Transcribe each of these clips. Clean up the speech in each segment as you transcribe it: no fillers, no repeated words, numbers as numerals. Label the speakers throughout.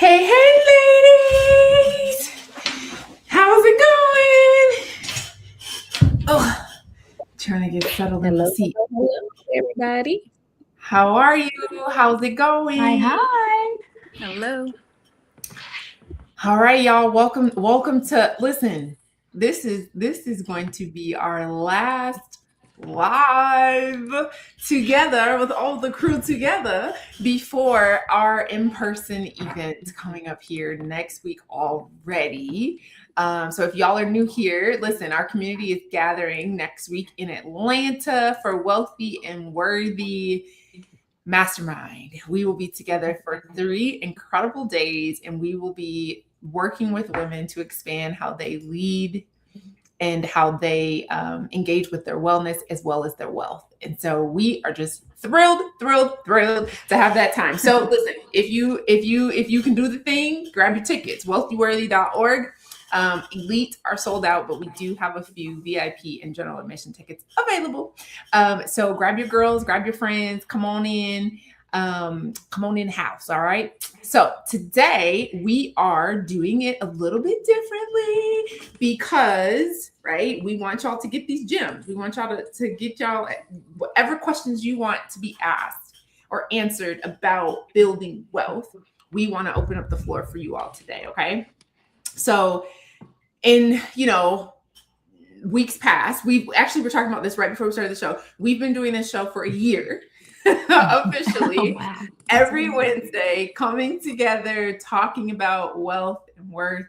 Speaker 1: Hey, ladies! How's it going? Oh, trying to get settled in my
Speaker 2: Hello,
Speaker 1: seat.
Speaker 2: hello, hello, everybody.
Speaker 1: How are you? How's it
Speaker 3: Hi,
Speaker 1: going?
Speaker 3: hi.
Speaker 2: Hello.
Speaker 1: All right, y'all. Welcome to listen. This is going to be our last live together with all the crew together before our in-person event coming up here next week already. So if y'all are new here, listen, our community is gathering next week in Atlanta for Wealthy and Worthy Mastermind. We will be together for 3 incredible days, and we will be working with women to expand how they lead and how they engage with their wellness as well as their wealth. And so we are just thrilled to have that time. So listen, if you can do the thing, grab your tickets. Wealthyworthy.org. Elite are sold out, but we do have a few VIP and general admission tickets available. So grab your girls, grab your friends, come on in house. All right. So today we are doing it a little bit differently because, right, we want y'all to get these gems. We want y'all to get y'all whatever questions you want to be asked or answered about building wealth. We want to open up the floor for you all today. Okay. So in, weeks past, we actually were talking about this right before we started the show. We've been doing this show for a year. Officially,
Speaker 3: Wow.
Speaker 1: every Wednesday, coming together, talking about wealth and worth,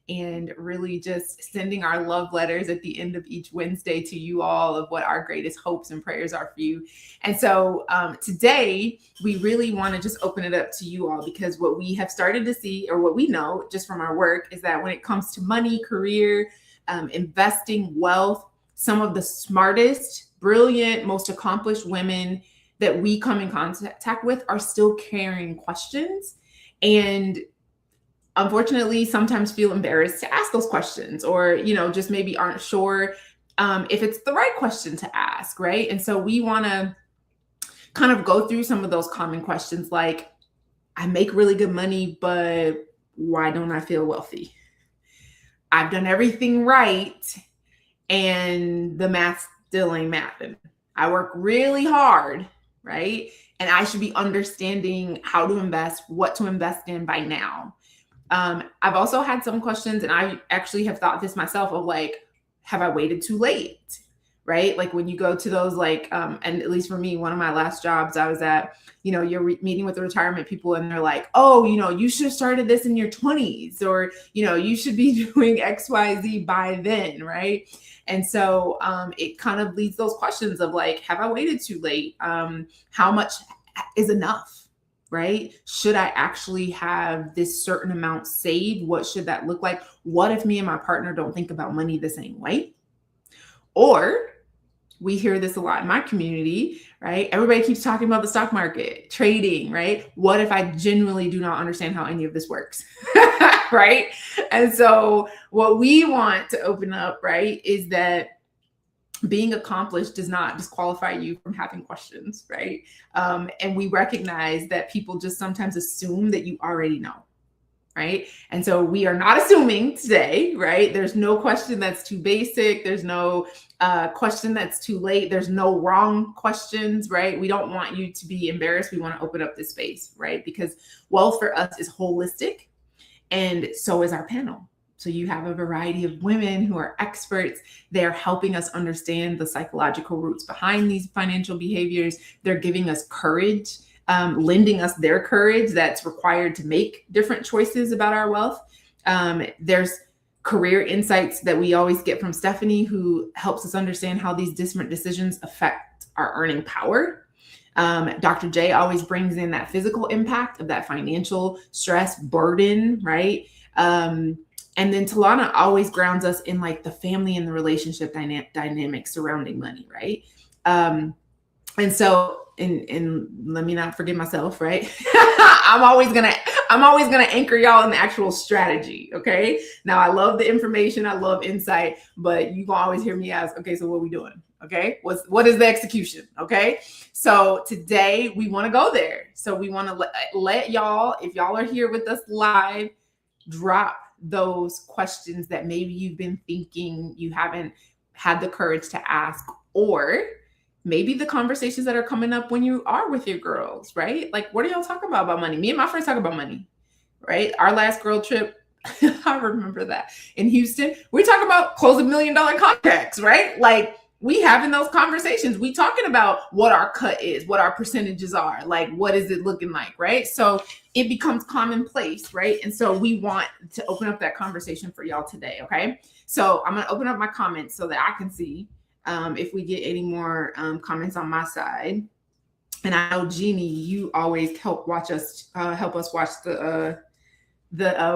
Speaker 1: and really just sending our love letters at the end of each Wednesday to you all of what our greatest hopes and prayers are for you. And so today, we really want to just open it up to you all, because what we have started to see, or what we know just from our work, is that when it comes to money, career, investing, wealth, some of the smartest, brilliant, most accomplished women that we come in contact with are still carrying questions, and unfortunately sometimes feel embarrassed to ask those questions, or just maybe aren't sure if it's the right question to ask, right? And so we want to kind of go through some of those common questions, like, I make really good money, but why don't I feel wealthy? I've done everything right and the math still ain't mathing. I work really hard, right? And I should be understanding how to invest, what to invest in by now. I've also had some questions, and I actually have thought this myself, of like, have I waited too late? Right? Like when you go to those, like, and at least for me, one of my last jobs I was at, you're meeting with the retirement people, and they're like, oh, you should have started this in your 20s, or, you should be doing XYZ by then, right? And so it kind of leads those questions of like, have I waited too late? How much is enough? Right? Should I actually have this certain amount saved? What should that look like? What if me and my partner don't think about money the same way? Or we hear this a lot in my community, right? Everybody keeps talking about the stock market, trading, right? What if I genuinely do not understand how any of this works? Right? And so what we want to open up, right, is that being accomplished does not disqualify you from having questions, right? And we recognize that people just sometimes assume that you already know, right? And so we are not assuming today, right? There's no question that's too basic. There's no question that's too late. There's no wrong questions, right? We don't want you to be embarrassed. We want to open up this space, right? Because wealth for us is holistic, and so is our panel. So you have a variety of women who are experts. They're helping us understand the psychological roots behind these financial behaviors. They're giving us courage, lending us their courage that's required to make different choices about our wealth. There's career insights that we always get from Stephanie, who helps us understand how these different decisions affect our earning power. Dr. J always brings in that physical impact of that financial stress burden, right? And then Talana always grounds us in like the family and the relationship dynamics surrounding money, right? And so, and let me not forget myself, right? I'm always gonna I'm always going to anchor y'all in the actual strategy. Okay. Now, I love the information. I love insight, but you can always hear me ask, okay, so what are we doing? Okay. What is the execution? Okay. So today we want to go there. So we want to let y'all, if y'all are here with us live, drop those questions that maybe you've been thinking you haven't had the courage to ask, or maybe the conversations that are coming up when you are with your girls, right? Like, what do y'all talk about money? Me and my friends talk about money, right? Our last girl trip, I remember that in Houston, we talk about close $1 million contracts, right? Like, we having those conversations. We talking about what our cut is, what our percentages are, like what is it looking like, right? So it becomes commonplace, right? And so we want to open up that conversation for y'all today, okay? So I'm gonna open up my comments so that I can see if we get any more comments on my side. And I know Jeannie, you always help us watch the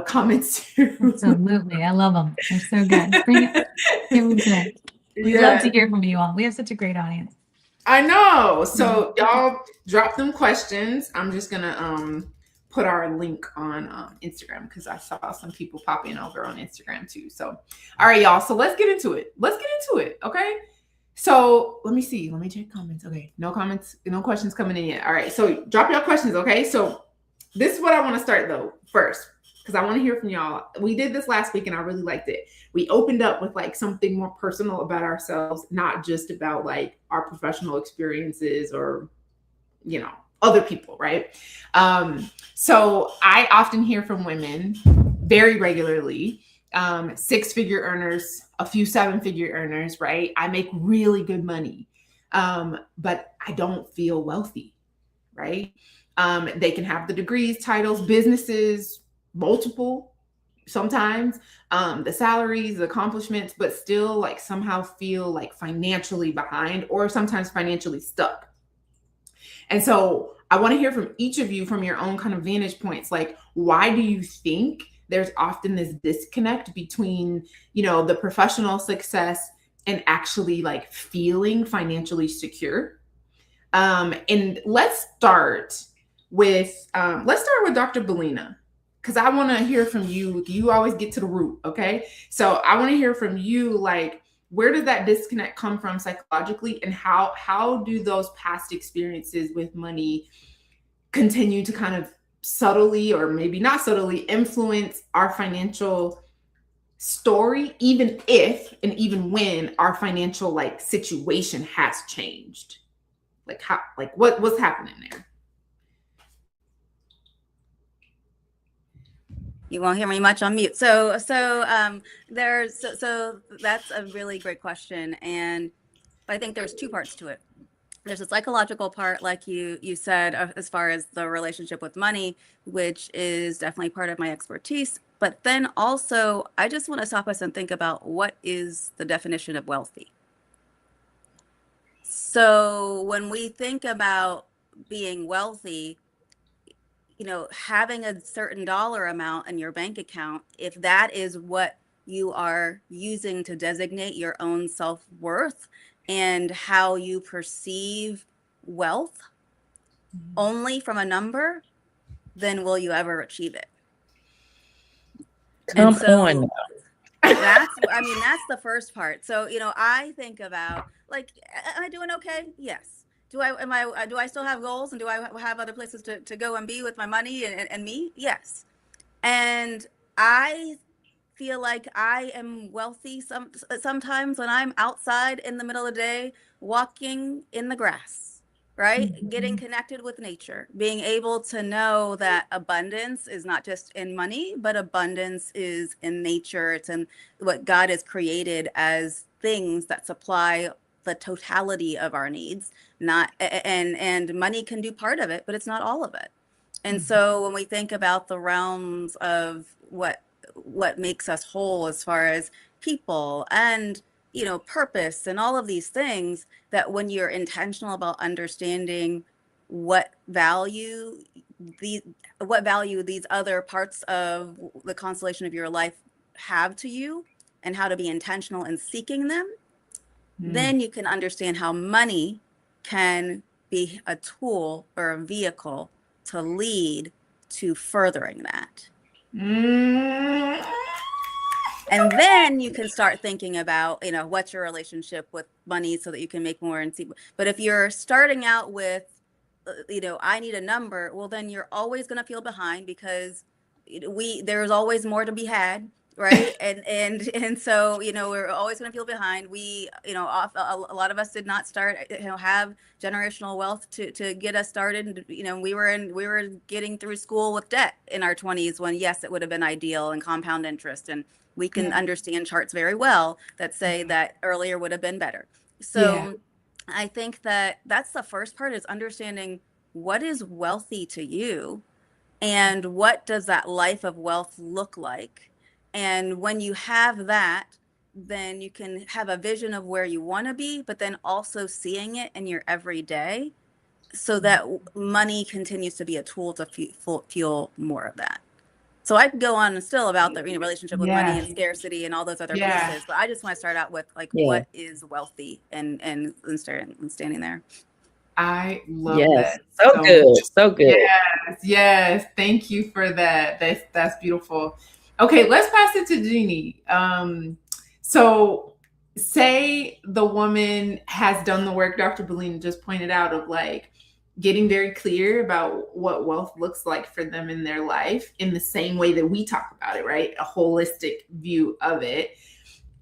Speaker 1: comments too.
Speaker 3: Absolutely, I love them. They're so good. Bring it. Give them today. We love to hear from you all. We have such a great audience.
Speaker 1: I know. So y'all drop them questions. I'm just gonna put our link on Instagram because I saw some people popping over on Instagram too. So all right, y'all. So let's get into it. Okay. So let me see. Let me check comments. Okay. No comments, no questions coming in yet. All right. So drop your questions. Okay. So this is what I want to start though first, because I want to hear from y'all. We did this last week and I really liked it. We opened up with like something more personal about ourselves, not just about like our professional experiences or, you know, other people, right? So I often hear from women very regularly, 6-figure earners, a few 7-figure earners, right? I make really good money, but I don't feel wealthy, right? They can have the degrees, titles, businesses, multiple, sometimes the salaries, the accomplishments, but still like somehow feel like financially behind or sometimes financially stuck. And so I want to hear from each of you from your own kind of vantage points. Like, why do you think there's often this disconnect between, you know, the professional success and actually like feeling financially secure? And let's start with Dr. Belina, because I want to hear from you. You always get to the root, okay? So I want to hear from you, like, where did that disconnect come from psychologically, and how do those past experiences with money continue to kind of subtly, or maybe not subtly, influence our financial story, even if and even when our financial like situation has changed? Like how, like what's happening there?
Speaker 2: You won't hear me much on mute. So that's a really great question, and I think there's two parts to it. There's a psychological part, like you said, as far as the relationship with money, which is definitely part of my expertise. But then also, I just want to stop us and think about what is the definition of wealthy. So when we think about being wealthy, you know, having a certain dollar amount in your bank account, if that is what you are using to designate your own self-worth and how you perceive wealth only from a number, then will you ever achieve it?
Speaker 4: Come on.
Speaker 2: That's the first part. So, you know, I think about like, am I doing okay? Yes. Do I still have goals, and do I have other places to go and be with my money and me? Yes. And I feel like I am wealthy sometimes when I'm outside in the middle of the day walking in the grass, right? Getting connected with nature, being able to know that abundance is not just in money, but abundance is in nature. It's in what God has created as things that supply the totality of our needs. Not and money can do part of it, but it's not all of it. And so when we think about the realms of what makes us whole as far as people and, you know, purpose and all of these things, that when you're intentional about understanding what value these other parts of the constellation of your life have to you and how to be intentional in seeking them, then you can understand how money can be a tool or a vehicle to lead to furthering that.
Speaker 1: Mm.
Speaker 2: And then you can start thinking about, what's your relationship with money so that you can make more and see. But if you're starting out with, I need a number, well, then you're always going to feel behind because there's always more to be had. Right. And so, we're always going to feel behind. We, a lot of us did not start, have generational wealth to get us started. We were getting through school with debt in our 20s when, yes, it would have been ideal, and compound interest. And we can understand charts very well that say that earlier would have been better. So I think that that's the first part, is understanding what is wealthy to you and what does that life of wealth look like. And when you have that, then you can have a vision of where you want to be, but then also seeing it in your everyday so that money continues to be a tool to fuel more of that. So I could go on still about the relationship with money and scarcity and all those other pieces, but I just want to start out with what is wealthy and standing there.
Speaker 1: I love that.
Speaker 4: So good. Much. So good.
Speaker 1: Yes. Thank you for that. That's beautiful. Okay, let's pass it to Jeannie. So say the woman has done the work Dr. Bellina just pointed out of like getting very clear about what wealth looks like for them in their life in the same way that we talk about it, right? A holistic view of it.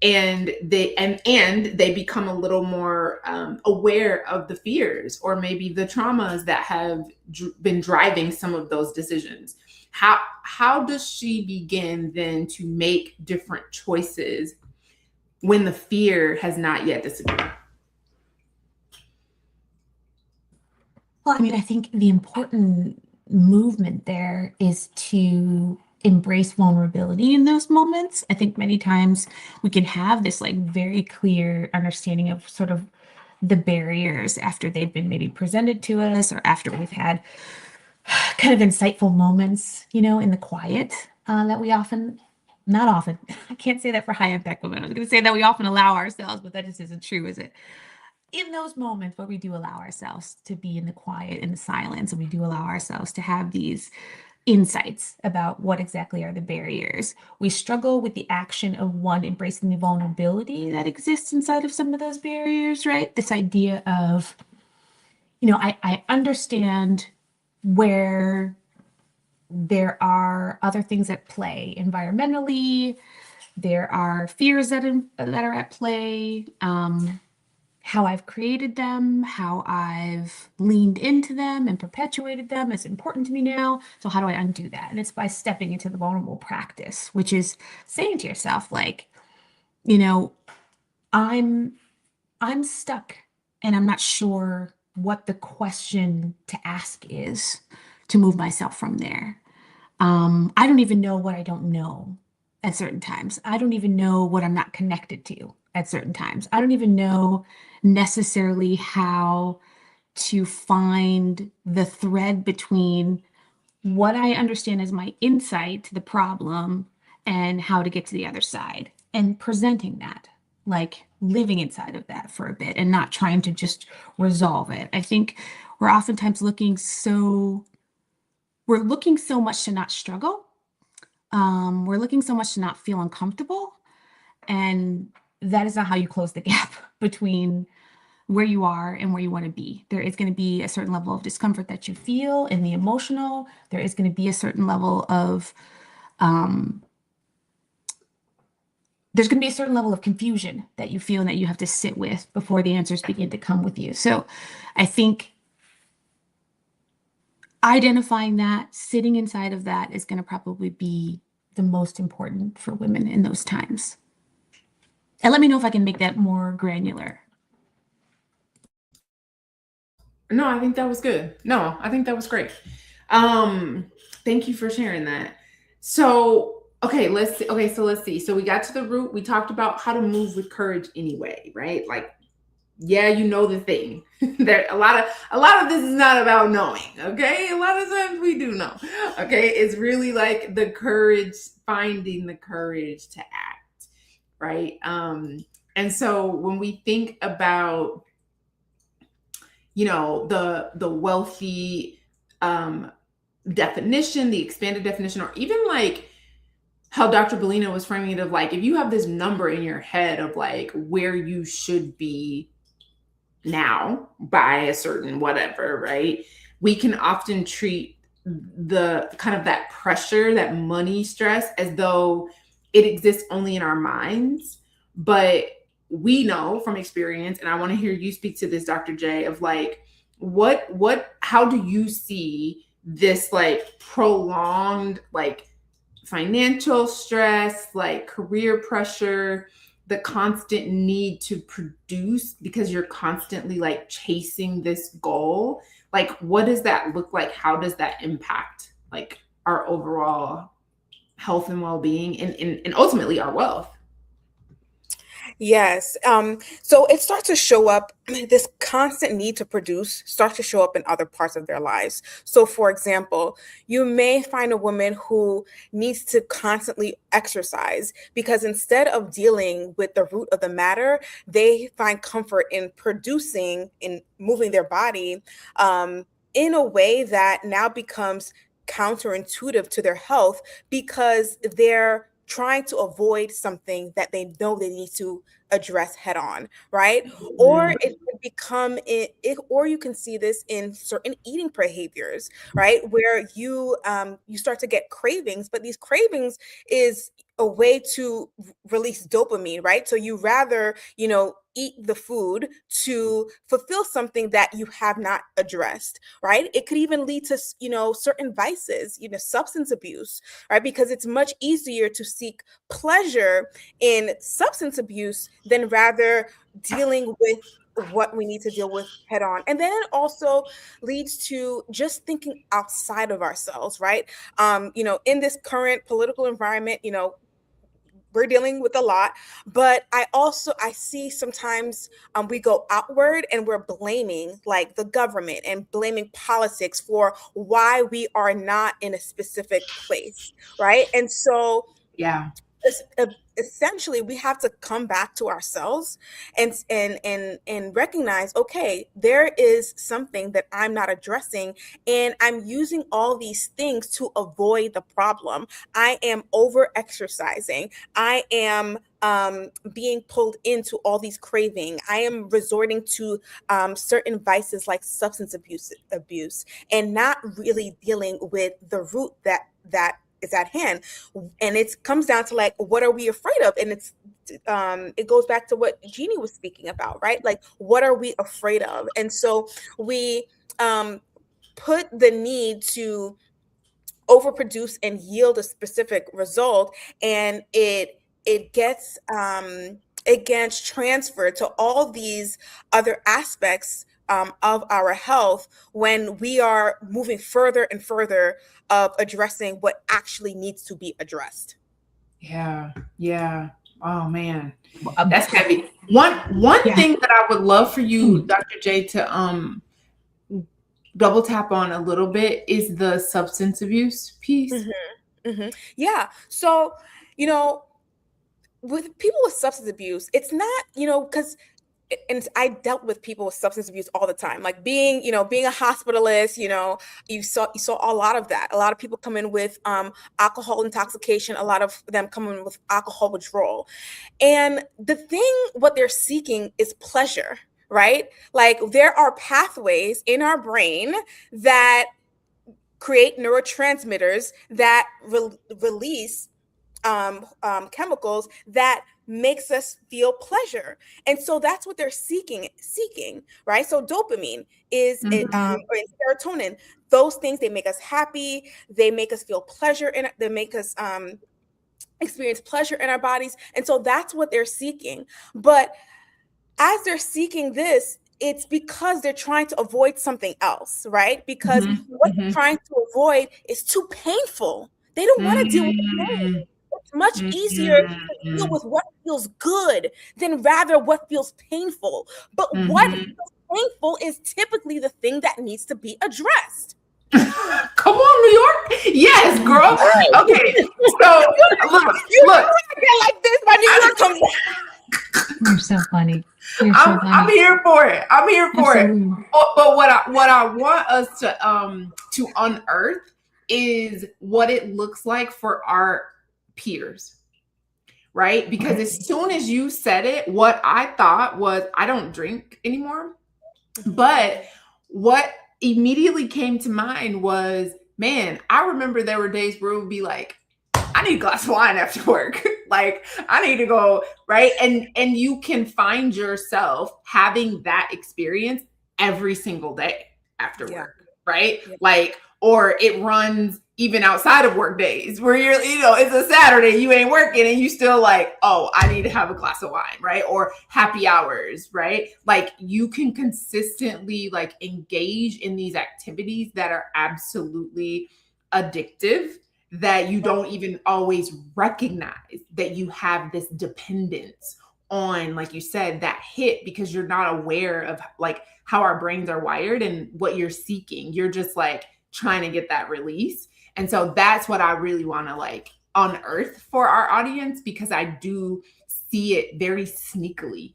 Speaker 1: And they become a little more aware of the fears or maybe the traumas that have been driving some of those decisions. How does she begin then to make different choices when the fear has not yet disappeared?
Speaker 3: Well, I think the important movement there is to embrace vulnerability in those moments. I think many times we can have this like very clear understanding of sort of the barriers after they've been maybe presented to us or after we've had kind of insightful moments, in the quiet that we not often, I can't say that for high impact women. I was going to say that we often allow ourselves, but that just isn't true, is it? In those moments where we do allow ourselves to be in the quiet, in the silence, and we do allow ourselves to have these insights about what exactly are the barriers, we struggle with the action of embracing the vulnerability that exists inside of some of those barriers, right? This idea of, I understand where there are other things at play environmentally, there are fears that are at play, how I've created them, how I've leaned into them and perpetuated them is important to me now. So how do I undo that? And it's by stepping into the vulnerable practice, which is saying to yourself, like, I'm stuck and I'm not sure what the question to ask is to move myself from there. I don't even know what I don't know at certain times. I don't even know what I'm not connected to at certain times. I don't even know necessarily how to find the thread between what I understand as my insight to the problem and how to get to the other side, and presenting that, like living inside of that for a bit and not trying to just resolve it. I think we're oftentimes looking so much to not struggle. We're looking so much to not feel uncomfortable. And that is not how you close the gap between where you are and where you want to be. There is going to be a certain level of discomfort that you feel in the emotional. There is going to be a certain level of, there's going to be a certain level of confusion that you feel and that you have to sit with before the answers begin to come with you. So I think identifying that, sitting inside of that is going to probably be the most important for women in those times. And let me know if I can make that more granular.
Speaker 1: No, I think that was good. No, I think that was great. Thank you for sharing that. So, let's see. So we got to the root. We talked about how to move with courage anyway, right? Like, the thing. There a lot of this is not about knowing, okay? A lot of times we do know. Okay? It's really like the courage, finding the courage to act, right? And so when we think about the wealthy definition, the expanded definition, or even like how Dr. Bellina was framing it of like, if you have this number in your head of like where you should be now by a certain whatever, right? We can often treat the kind of that pressure, that money stress, as though it exists only in our minds. But we know from experience, and I want to hear you speak to this, Dr. J, of like, how do you see this like prolonged, like financial stress, like career pressure, the constant need to produce because you're constantly like chasing this goal? Like, what does that look like? How does that impact like our overall health and well-being and ultimately our wealth?
Speaker 4: Yes. So it starts to show up, this constant need to produce starts to show up in other parts of their lives. So, for example, you may find a woman who needs to constantly exercise because instead of dealing with the root of the matter, they find comfort in producing, in moving their body in a way that now becomes counterintuitive to their health because they're trying to avoid something that they know they need to address head on, right? Or
Speaker 1: Mm,
Speaker 4: it could become or you can see this in certain eating behaviors, right? Where you start to get cravings, but these cravings is a way to release dopamine, right? So you rather, eat the food to fulfill something that you have not addressed, right? It could even lead to, certain vices, substance abuse, right? Because it's much easier to seek pleasure in substance abuse than rather dealing with what we need to deal with head on. And then it also leads to just thinking outside of ourselves, right? In this current political environment, we're dealing with a lot, but I see sometimes we go outward and we're blaming like the government and blaming politics for why we are not in a specific place, right? And so
Speaker 1: yeah.
Speaker 4: essentially we have to come back to ourselves and recognize, okay, there is something that I'm not addressing and I'm using all these things to avoid the problem. I am over exercising. I am being pulled into all these craving. I am resorting to certain vices like substance abuse and not really dealing with the root that is at hand. And it comes down to like, what are we afraid of? And it goes back to what Jeannie was speaking about, right? Like, what are we afraid of? And so we put the need to overproduce and yield a specific result, and it gets transferred to all these other aspects of our health when we are moving further and further of addressing what actually needs to be addressed.
Speaker 1: Yeah. Yeah. Oh man.
Speaker 3: Um,
Speaker 1: That's heavy. One
Speaker 3: Yeah.
Speaker 1: thing that I would love for you, Dr. J, to double tap on a little bit is the substance abuse piece.
Speaker 4: Yeah. So, you know, with people with substance abuse, it's not, because and I dealt with people with substance abuse all the time. Like being a hospitalist, you saw a lot of that. A lot of people come in with alcohol intoxication. A lot of them come in with alcohol withdrawal. And what they're seeking is pleasure, right? Like there are pathways in our brain that create neurotransmitters that release chemicals that makes us feel pleasure, and so that's what they're seeking, right? So dopamine is
Speaker 1: Mhm.
Speaker 4: or serotonin. Those things, they make us happy. They make us feel pleasure, and they make us experience pleasure in our bodies, and so that's what they're seeking. But as they're seeking this, it's because they're trying to avoid something else, right? Because
Speaker 1: Mhm.
Speaker 4: what they're
Speaker 1: Mhm.
Speaker 4: trying to avoid is too painful. They don't want to deal with the pain.
Speaker 1: Mm.
Speaker 4: It's much easier to deal
Speaker 1: Mhm.
Speaker 4: with what feels good than rather what feels painful. But what
Speaker 1: Mhm.
Speaker 4: feels painful is typically the thing that needs to be addressed.
Speaker 1: Come on, New York. Yes, girl. Okay. So look,
Speaker 4: You
Speaker 1: look.
Speaker 4: know I get like this, my New York comes.
Speaker 3: You're so funny. You're so
Speaker 1: I'm
Speaker 3: funny.
Speaker 1: here for it. I'm here for it.
Speaker 3: Absolutely.
Speaker 1: But what I want us to unearth is what it looks like for our peers, right? Because as soon as you said it, what I thought was, I don't drink anymore. But what immediately came to mind was, man, I remember there were days where it would be like, I need a glass of wine after work. Like, I need to go, right? And you can find yourself having that experience every single day after work, right? Like, or it runs even outside of work days where you're, it's a Saturday, you ain't working and you still like, oh, I need to have a glass of wine, right? Or happy hours, right? Like, you can consistently like engage in these activities that are absolutely addictive, that you don't even always recognize that you have this dependence on, like you said, that hit, because you're not aware of like how our brains are wired and what you're seeking. You're just like trying to get that release. And so that's what I really want to like unearth for our audience, because I do see it very sneakily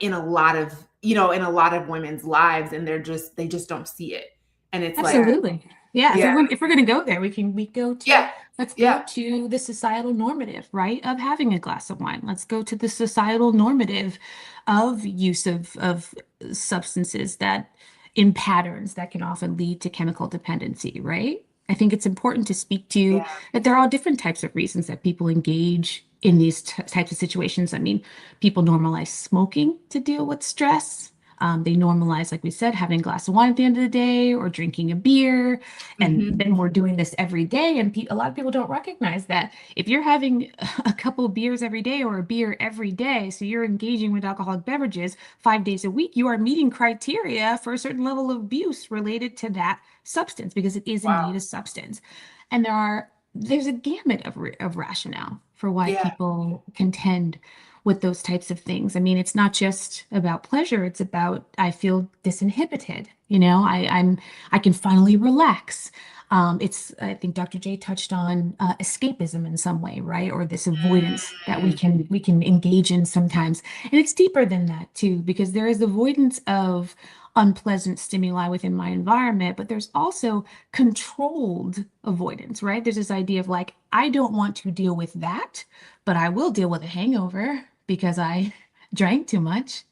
Speaker 1: in a lot of, in a lot of women's lives, and they just don't see it. And it's
Speaker 3: absolutely.
Speaker 1: like,
Speaker 3: Yeah, if we're going to go there, we go to, let's go to the societal normative, right, of having a glass of wine. Let's go to the societal normative of use of substances that in patterns that can often lead to chemical dependency, right? I think it's important to speak to that there are all different types of reasons that people engage in these types of situations. I mean, people normalize smoking to deal with stress. They normalize, like we said, having a glass of wine at the end of the day or drinking a beer. And then we're doing this every day. And a lot of people don't recognize that if you're having a couple of beers every day or a beer every day, so you're engaging with alcoholic beverages 5 days a week, you are meeting criteria for a certain level of abuse related to that substance, because it is indeed a substance. And there's a gamut of rationale for why people contend with those types of things. I mean, it's not just about pleasure. It's about, I feel disinhibited. I can finally relax. I think Dr. J touched on escapism in some way, right? Or this avoidance that we can engage in sometimes. And it's deeper than that too, because there is avoidance of unpleasant stimuli within my environment, but there's also controlled avoidance, right? There's this idea of like, I don't want to deal with that, but I will deal with a hangover because I drank too much.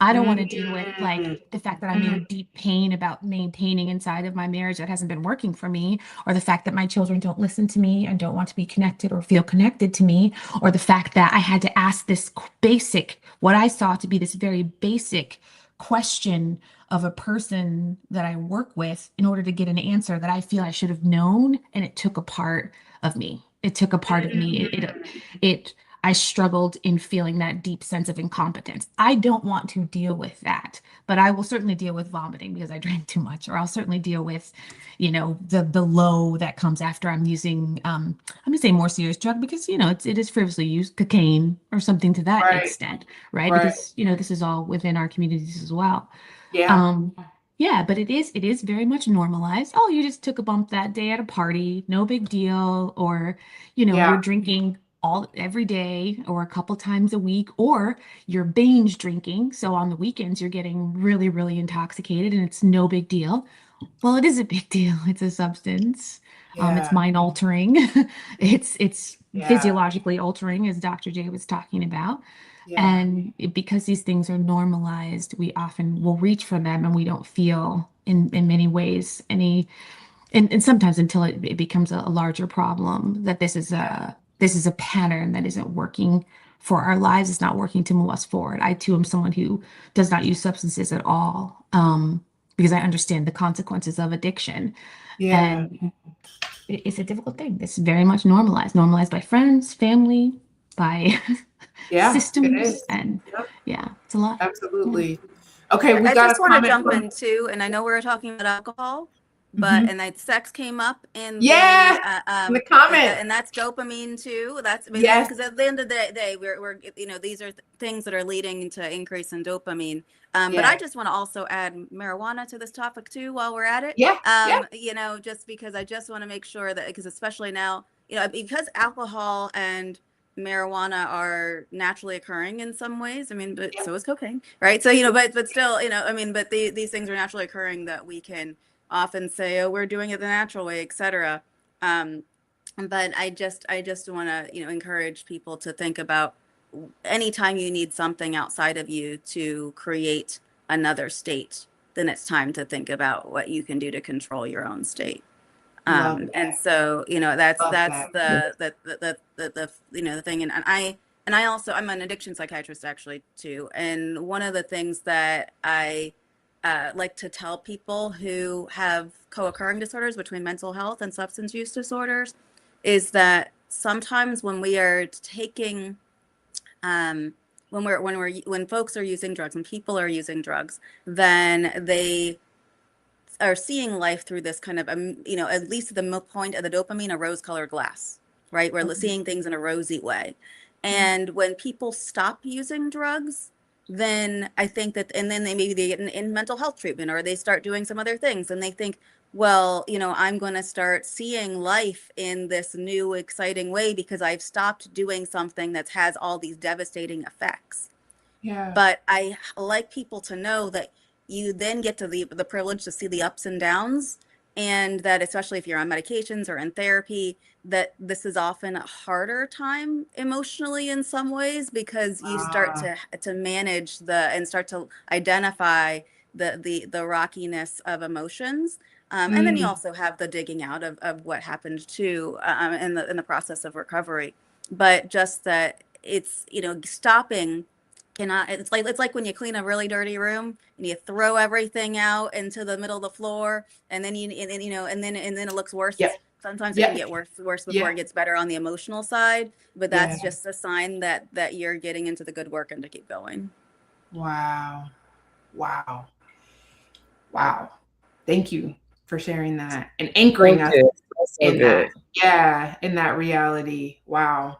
Speaker 3: I don't want to deal with like the fact that I'm in deep pain about maintaining inside of my marriage that hasn't been working for me, or the fact that my children don't listen to me and don't want to be connected or feel connected to me, or the fact that I had to ask this basic, what I saw to be this very basic question of a person that I work with in order to get an answer that I feel I should have known, and it took a part of me. It took a part of me. I struggled in feeling that deep sense of incompetence. I don't want to deal with that, but I will certainly deal with vomiting because I drank too much, or I'll certainly deal with, the low that comes after I'm using, I'm gonna say more serious drug because, it is frivolously used, cocaine or something to that extent, right? Because, this is all within our communities as well. Yeah, but it is very much normalized. Oh, you just took a bump that day at a party, no big deal. Or, you're drinking every day or a couple times a week, or you're binge drinking. So on the weekends, you're getting really, really intoxicated and it's no big deal. Well, it is a big deal. It's a substance. It's mind altering. It's physiologically altering, as Dr. J was talking about. And because these things are normalized, we often will reach for them and we don't feel in many ways and sometimes until it becomes a larger problem, that this is a pattern that isn't working for our lives. It's not working to move us forward. I too am someone who does not use substances at all, because I understand the consequences of addiction. And it's a difficult thing. It's very much normalized by friends, family, by systems, and it's a lot.
Speaker 1: Absolutely. Okay, we
Speaker 2: I
Speaker 1: got
Speaker 2: just
Speaker 1: a
Speaker 2: want to
Speaker 1: comment
Speaker 2: jump
Speaker 1: from
Speaker 2: in too, and I know we were talking about alcohol, but and that sex came up in
Speaker 1: in the comment,
Speaker 2: and that's dopamine too. That's
Speaker 1: Yes.
Speaker 2: because at the end of the day, we're these are things that are leading to increase in dopamine. But I just want to also add marijuana to this topic too while we're at it. Just because I just want to make sure that, because especially now, because alcohol and marijuana are naturally occurring in some ways. I mean, but so is cocaine, right? So, but still, but these things are naturally occurring that we can often say, oh, we're doing it the natural way, etc. But I just want to, encourage people to think about anytime you need something outside of you to create another state, then it's time to think about what you can do to control your own state. And so, that's the thing. And I also, I'm an addiction psychiatrist actually too. And one of the things that I like to tell people who have co-occurring disorders between mental health and substance use disorders is that sometimes when we are taking, when folks are using drugs, when people are using drugs, then they are seeing life through this kind of, at least the point of the dopamine, a rose-colored glass, right? We're seeing things in a rosy way. And when people stop using drugs, then I think that, and then they get in mental health treatment, or they start doing some other things, and they think, well, I'm going to start seeing life in this new, exciting way because I've stopped doing something that has all these devastating effects.
Speaker 1: Yeah.
Speaker 2: But I like people to know that you then get to the privilege to see the ups and downs, and that especially if you're on medications or in therapy, that this is often a harder time emotionally in some ways, because you start to manage and start to identify the rockiness of emotions. And then you also have the digging out of what happened too, in the process of recovery. But just that it's, stopping cannot, it's like when you clean a really dirty room and you throw everything out into the middle of the floor, and then and then it looks worse.
Speaker 1: Yep.
Speaker 2: Sometimes it can get worse before it gets better on the emotional side, but that's just a sign that you're getting into the good work and to keep going.
Speaker 1: Wow. Thank you for sharing that and anchoring us in that. Yeah, in that reality. Wow.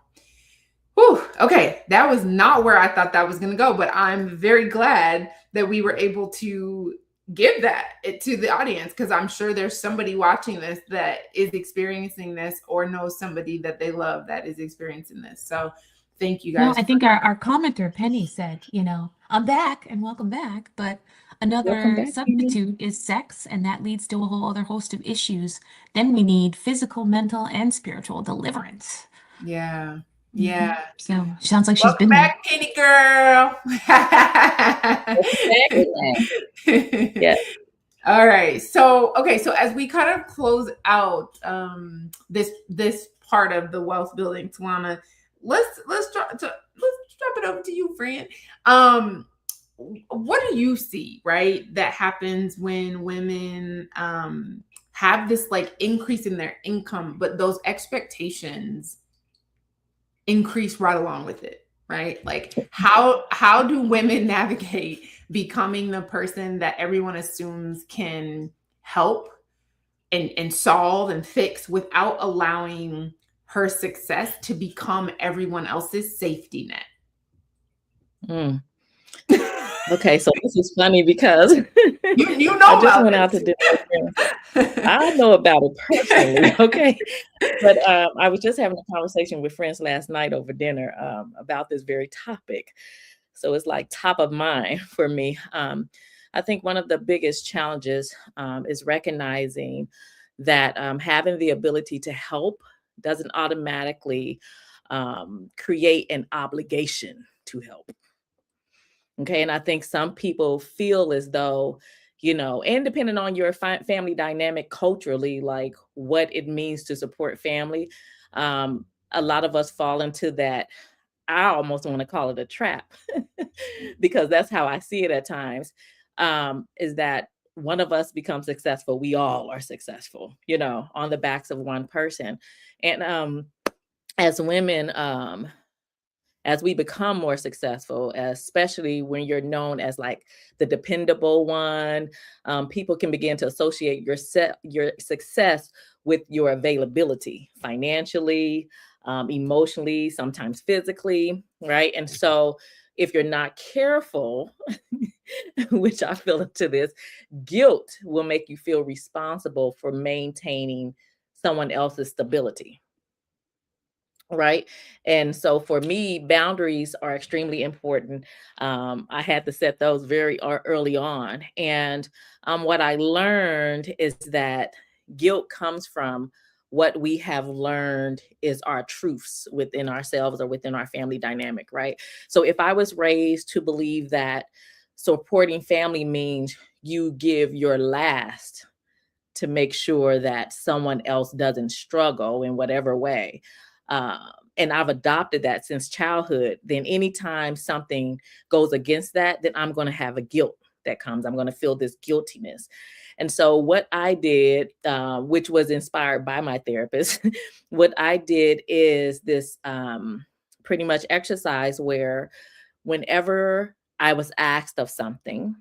Speaker 1: Whew. Okay, that was not where I thought that was going to go, but I'm very glad that we were able to give that to the audience, because I'm sure there's somebody watching this that is experiencing this, or knows somebody that they love that is experiencing this. So thank you guys.
Speaker 3: No, I think our commenter Penny said, I'm back and welcome back, but another substitute is sex, and that leads to a whole other host of issues. Then we need physical, mental, and spiritual deliverance.
Speaker 1: Yeah.
Speaker 3: So sounds like she's been
Speaker 1: back, Penny girl.
Speaker 5: Yeah.
Speaker 1: All right. So as we kind of close out this part of the wealth building, Tawana, let's drop it over to you, friend. What do you see, right, that happens when women have this like increase in their income, but those expectations increase right along with it, right? Like how do women navigate becoming the person that everyone assumes can help and solve and fix, without allowing her success to become everyone else's safety net?
Speaker 5: Okay, so this is funny because
Speaker 1: you know
Speaker 5: I just went out to dinner. I know about it personally, okay? But I was just having a conversation with friends last night over dinner about this very topic. So it's like top of mind for me. I think one of the biggest challenges is recognizing that having the ability to help doesn't automatically create an obligation to help. Okay. And I think some people feel as though, and depending on your family dynamic culturally, like what it means to support family, a lot of us fall into that. I almost want to call it a trap because that's how I see it at times, is that one of us becomes successful. We all are successful, on the backs of one person. And as women, as we become more successful, especially when you're known as like the dependable one, people can begin to associate your success with your availability financially, emotionally, sometimes physically, right? And so if you're not careful, which I feel into this, guilt will make you feel responsible for maintaining someone else's stability. right? And so for me, boundaries are extremely important. I had to set those very early on. And what I learned is that guilt comes from what we have learned is our truths within ourselves or within our family dynamic, right? So if I was raised to believe that supporting family means you give your last to make sure that someone else doesn't struggle in whatever way. And I've adopted that since childhood. Then anytime something goes against that, then I'm going to have a guilt that comes. I'm going to feel this guiltiness. And so what I did, which was inspired by my therapist, what I did is this pretty much exercise where whenever I was asked of something,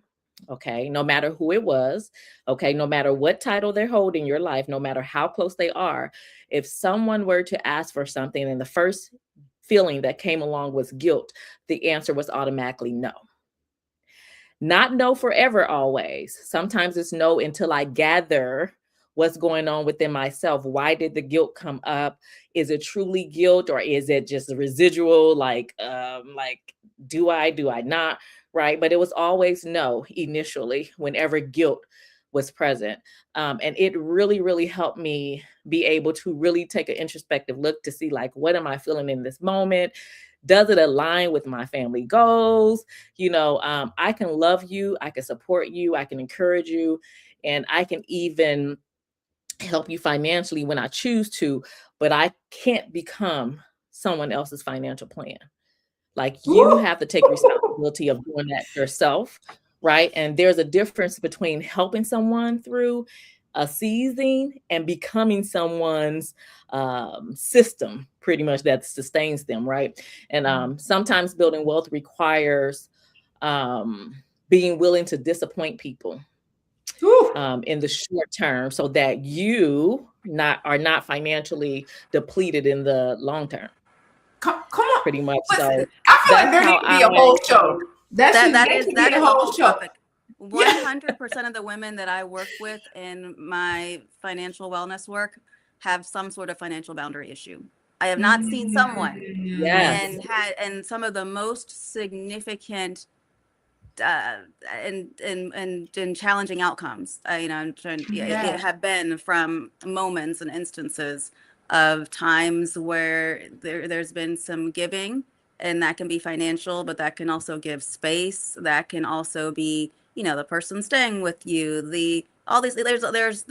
Speaker 5: okay, no matter who it was, okay, no matter what title they're holding in your life, no matter how close they are, if someone were to ask for something and the first feeling that came along was guilt, the answer was automatically no. Not no forever always. Sometimes it's no until I gather what's going on within myself. Why did the guilt come up? Is it truly guilt, or is it just a residual like do I not? Right? But it was always no initially whenever guilt was present. And it really, really helped me be able to really take an introspective look to see, like, what am I feeling in this moment? Does it align with my family goals? I can love you, I can support you, I can encourage you, and I can even help you financially when I choose to, but I can't become someone else's financial plan. Like, you have to take responsibility of doing that yourself, right? And there's a difference between helping someone through a season and becoming someone's system, pretty much, that sustains them, right? And sometimes building wealth requires being willing to disappoint people in the short term, so that you are not financially depleted in the long term.
Speaker 1: Come on.
Speaker 5: Pretty much.
Speaker 1: Listen,
Speaker 5: So
Speaker 1: I feel like
Speaker 5: that's
Speaker 1: there
Speaker 5: how
Speaker 1: needs to be a whole show.
Speaker 2: That is
Speaker 1: a
Speaker 2: a
Speaker 1: whole
Speaker 2: whole
Speaker 1: show.
Speaker 2: topic. 100% of the women that I work with in my financial wellness work have some sort of financial boundary issue. I have not seen someone
Speaker 5: Yes.
Speaker 2: and some of the most significant and challenging outcomes, it have been from moments and instances of times where there's been some giving, and that can be financial, but that can also give space. That can also be, the person staying with you, all these, there's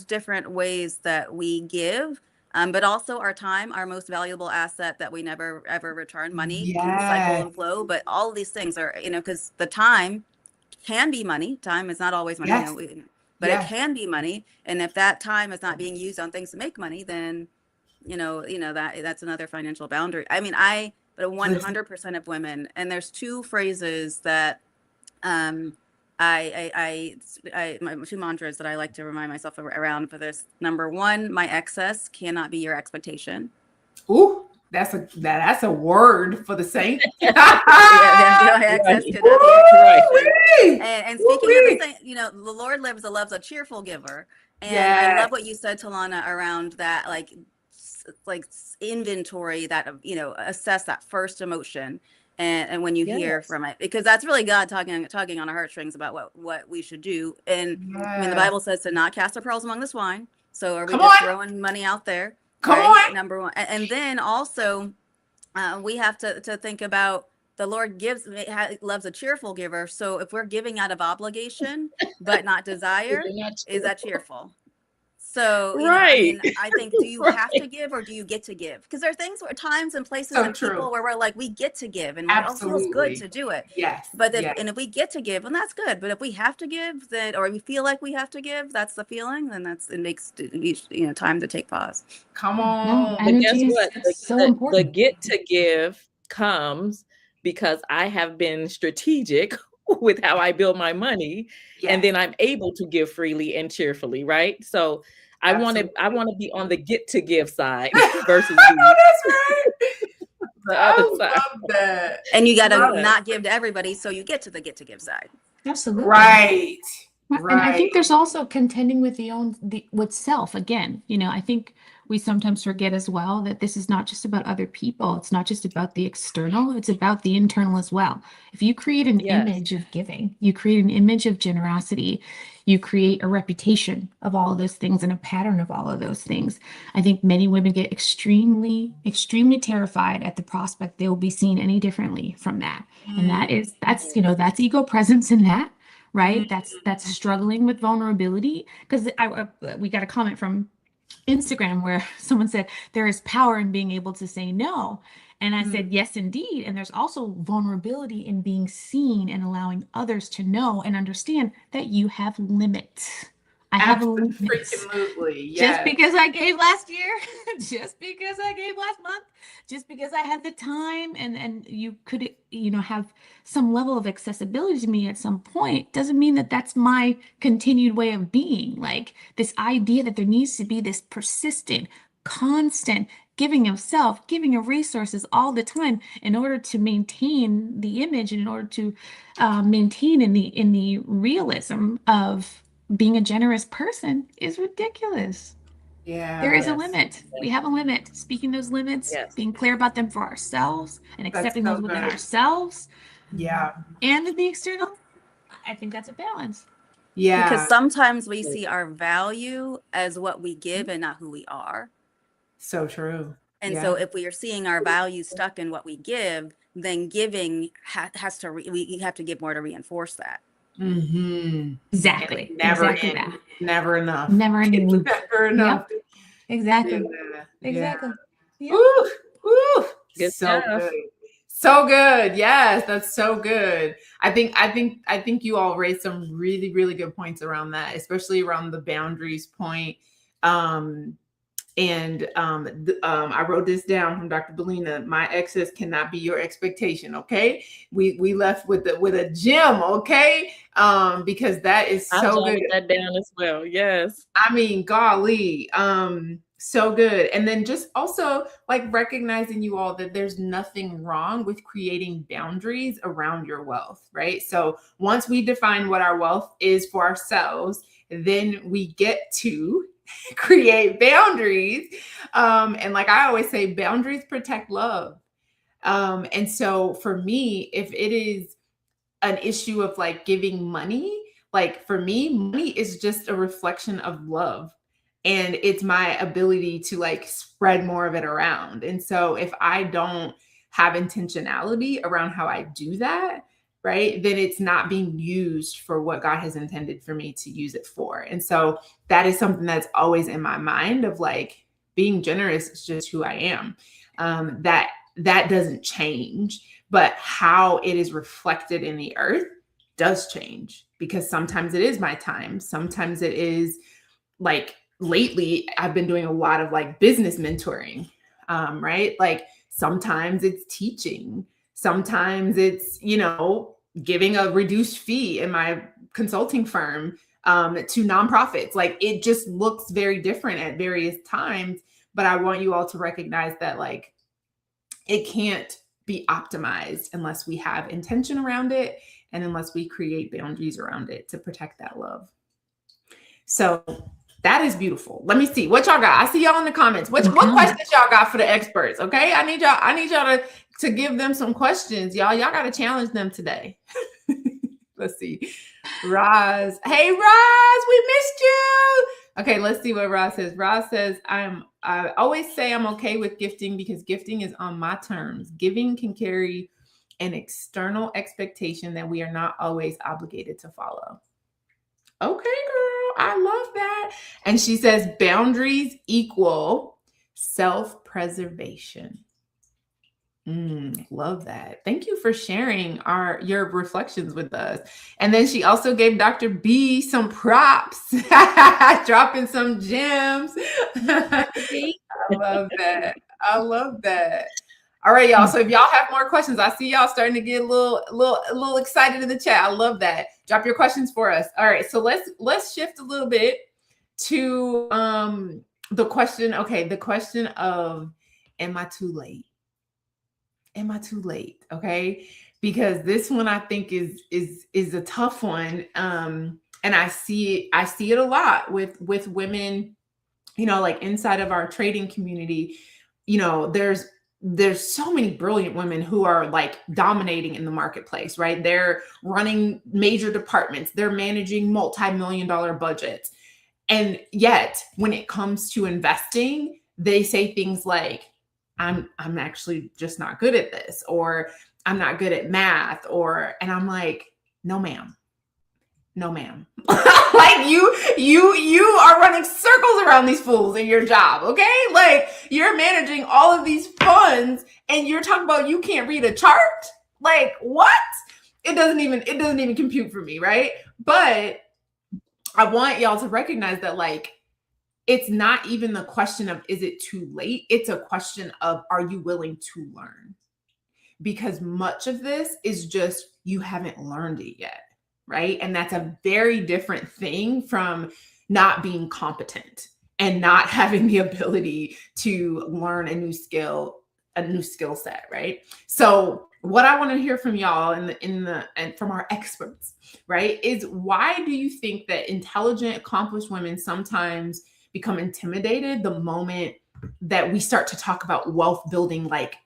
Speaker 2: different ways that we give. But also our time, our most valuable asset that we never ever return. Money can cycle and flow, but all of these things are, because the time can be money. Time is not always money, but it can be money. And if that time is not being used on things to make money, then that's another financial boundary. I mean, but 100% of women, and there's two phrases that my two mantras that I like to remind myself around for this. Number one, my excess cannot be your expectation.
Speaker 1: Ooh, that's a word for the saint.
Speaker 2: My excess cannot be expectation. And speaking of the saint, the Lord loves a cheerful giver. And I love what you said, Talana, around that, like inventory, that, assess that first emotion. And when you hear from it, because that's really God tugging on our heartstrings about what we should do. And I mean, the Bible says to not cast our pearls among the swine. So are we just throwing money out there?
Speaker 1: Come on.
Speaker 2: Number one. And then also we have to think about, the Lord loves a cheerful giver. So if we're giving out of obligation but not desire, is that cheerful? So, I think, do you have to give, or do you get to give? Because there are times and places and people where we're like, we get to give, and it feels good to do it.
Speaker 1: Yes.
Speaker 2: But if we get to give, then that's good. But if we have to give, or we feel like we have to give, that's the feeling, then it makes time to take pause.
Speaker 1: Come on.
Speaker 5: But guess what?
Speaker 3: The
Speaker 5: get to give comes because I have been strategic with how I build my money, and then I'm able to give freely and cheerfully, right? So I want to be on the get to give side versus
Speaker 1: that's right.
Speaker 5: the other side.
Speaker 1: Love that.
Speaker 2: And you got to not give to everybody, so you get to the get to give side.
Speaker 3: Absolutely.
Speaker 1: Right.
Speaker 3: And I think there's also contending with with self again. I think we sometimes forget as well that this is not just about other people. It's not just about the external, it's about the internal as well. If you create an
Speaker 5: Yes.
Speaker 3: image of giving, you create an image of generosity, you create a reputation of all of those things and a pattern of all of those things. I think many women get extremely, extremely terrified at the prospect they will be seen any differently from that. And that's, you know, that's ego presence in that, right? That's struggling with vulnerability. Because we got a comment from Instagram where someone said there is power in being able to say no. And I said, yes, indeed. And there's also vulnerability in being seen and allowing others to know and understand that you have limits. I have limits.
Speaker 1: Absolutely.
Speaker 3: Just
Speaker 1: Yes.
Speaker 3: because I gave last year, just because I gave last month, just because I had the time and you could, you know, have some level of accessibility to me at some point doesn't mean that that's my continued way of being. Like this idea that there needs to be this persistent, constant giving of self, giving of resources all the time in order to maintain the image and in order to maintain in the realism of being a generous person is ridiculous.
Speaker 1: Yeah.
Speaker 3: There is a
Speaker 5: Yes.
Speaker 3: limit. We have a limit. Speaking those limits,
Speaker 5: Yes.
Speaker 3: being clear about them for ourselves and accepting
Speaker 1: so
Speaker 3: those within
Speaker 1: good.
Speaker 3: ourselves
Speaker 1: Yeah.
Speaker 3: and in the external. I think that's a balance.
Speaker 1: Yeah.
Speaker 2: Because sometimes we see our value as what we give and not who we are.
Speaker 1: So true.
Speaker 2: And
Speaker 1: Yeah.
Speaker 2: so if we are seeing our value stuck in what we give, then giving has to, we have to give more to reinforce that.
Speaker 3: Exactly.
Speaker 1: Never
Speaker 3: Exactly
Speaker 1: end.
Speaker 3: that.
Speaker 1: Never enough.
Speaker 3: Never ending loop.
Speaker 1: Never enough.
Speaker 3: Yep. Exactly.
Speaker 1: Yeah.
Speaker 3: Exactly.
Speaker 1: Yeah.
Speaker 3: Yep.
Speaker 1: Woo, woo.
Speaker 5: Good
Speaker 1: So
Speaker 5: stuff.
Speaker 1: good. So good. Yes, that's so good. I think you all raised some really, really good points around that, especially around the boundaries point. I wrote this down from Dr. Bellina. My excess cannot be your expectation. Okay, we left with a gem. Okay, because that is
Speaker 5: I
Speaker 1: so
Speaker 5: jotted
Speaker 1: good.
Speaker 5: that down as well. Yes.
Speaker 1: I mean, golly, so good. And then just also like recognizing you all that there's nothing wrong with creating boundaries around your wealth, right? So once we define what our wealth is for ourselves, then we get to create boundaries. And like I always say, boundaries protect love. And so for me, if it is an issue of like giving money, like for me, money is just a reflection of love. And it's my ability to like spread more of it around. And so if I don't have intentionality around how I do that, right, then it's not being used for what God has intended for me to use it for. And so that is something that's always in my mind of like being generous is just who I am. That doesn't change, but how it is reflected in the earth does change, because sometimes it is my time. Sometimes it is like lately I've been doing a lot of like business mentoring, right? Like sometimes it's teaching. Sometimes it's, you know, giving a reduced fee in my consulting firm to nonprofits. Like it just looks very different at various times. But I want you all to recognize that like it can't be optimized unless we have intention around it and unless we create boundaries around it to protect that love. So that is beautiful. Let me see what y'all got. I see y'all in the comments. What questions y'all got for the experts? Okay, I need y'all to give them some questions. Y'all got to challenge them today. Let's see. Roz. Hey, Roz, we missed you. Okay, let's see what Roz says. Roz says, I always say I'm okay with gifting because gifting is on my terms. Giving can carry an external expectation that we are not always obligated to follow. Okay, girl, I love that. And she says boundaries equal self-preservation. Love that. Thank you for sharing your reflections with us. And then she also gave Dr. B some props, dropping some gems. I love that. I love that. All right, y'all. So if y'all have more questions, I see y'all starting to get a little excited in the chat. I love that. Drop your questions for us. All right, so let's shift a little bit to the question. Okay, the question of, am I too late? Am I too late? Okay, because this one I think is a tough one, and I see it a lot with women like inside of our trading community, there's so many brilliant women who are like dominating in the marketplace, right? They're running major departments, they're managing multi-million-dollar budgets. And yet when it comes to investing, they say things like, I'm actually just not good at this, or I'm not good at math, and I'm like, no, ma'am. No, ma'am. Like you are running circles around these fools in your job, okay? Like you're managing all of these funds and you're talking about you can't read a chart? Like what? It doesn't even compute for me, right? But I want y'all to recognize that like it's not even the question of is it too late? It's a question of are you willing to learn? Because much of this is just you haven't learned it yet. Right. And that's a very different thing from not being competent and not having the ability to learn a new skill set. Right. So what I want to hear from y'all and from our experts, right, is why do you think that intelligent, accomplished women sometimes become intimidated the moment that we start to talk about wealth building, like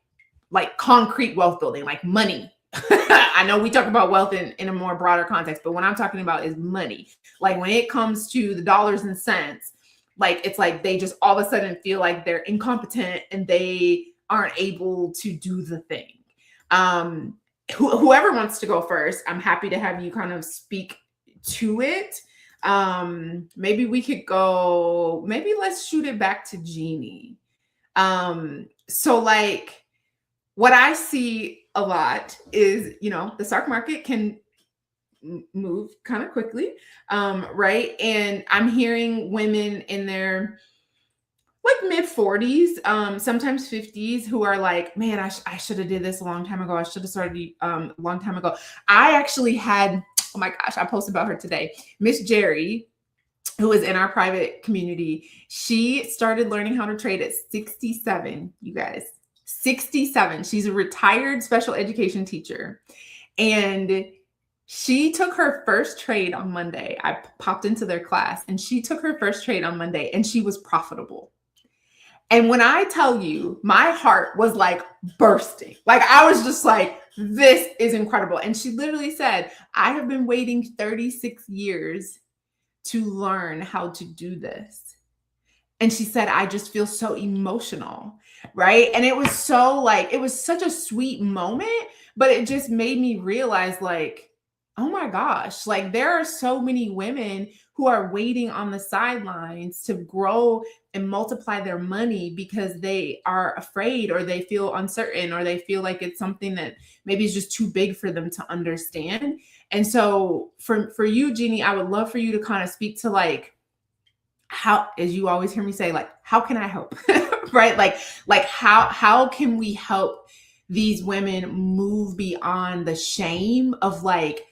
Speaker 1: concrete wealth building, like money? I know we talk about wealth in a more broader context, but what I'm talking about is money. Like when it comes to the dollars and cents, like it's like they just all of a sudden feel like they're incompetent and they aren't able to do the thing. Whoever wants to go first, I'm happy to have you kind of speak to it. Maybe we could go, maybe let's shoot it back to Jeannie. So like what I see a lot is, the stock market can move kind of quickly, right? And I'm hearing women in their like mid 40s, sometimes 50s, who are like, man, I should have did this a long time ago. I should have started a long time ago. I actually had, oh my gosh, I posted about her today. Miss Jerry, who is in our private community, she started learning how to trade at 67, you guys. 67. She's a retired special education teacher. And she took her first trade on Monday. I popped into their class and she took her first trade on Monday and she was profitable. And when I tell you, my heart was like bursting. Like I was just like, this is incredible. And she literally said, I have been waiting 36 years to learn how to do this. And she said, I just feel so emotional, right? And it was so like, it was such a sweet moment, but it just made me realize like, oh my gosh, like there are so many women who are waiting on the sidelines to grow and multiply their money because they are afraid or they feel uncertain or they feel like it's something that maybe is just too big for them to understand. And so for you, Jeannie, I would love for you to kind of speak to like, how, as you always hear me say, like, how can I help? Right? Like how can we help these women move beyond the shame of like,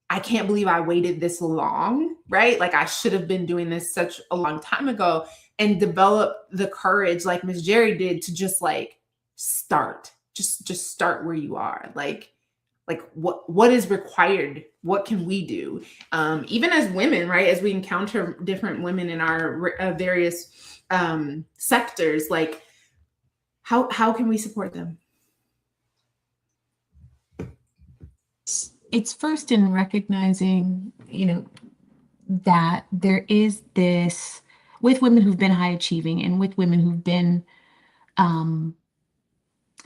Speaker 1: I can't believe I waited this long, right? Like I should have been doing this such a long time ago, and develop the courage like Miss Jerry did to just like start, just start where you are. Like what is required? What can we do? Even as women, right? As we encounter different women in our various sectors, like how can we support them?
Speaker 3: It's first in recognizing, that there is this with women who've been high achieving and with women who've been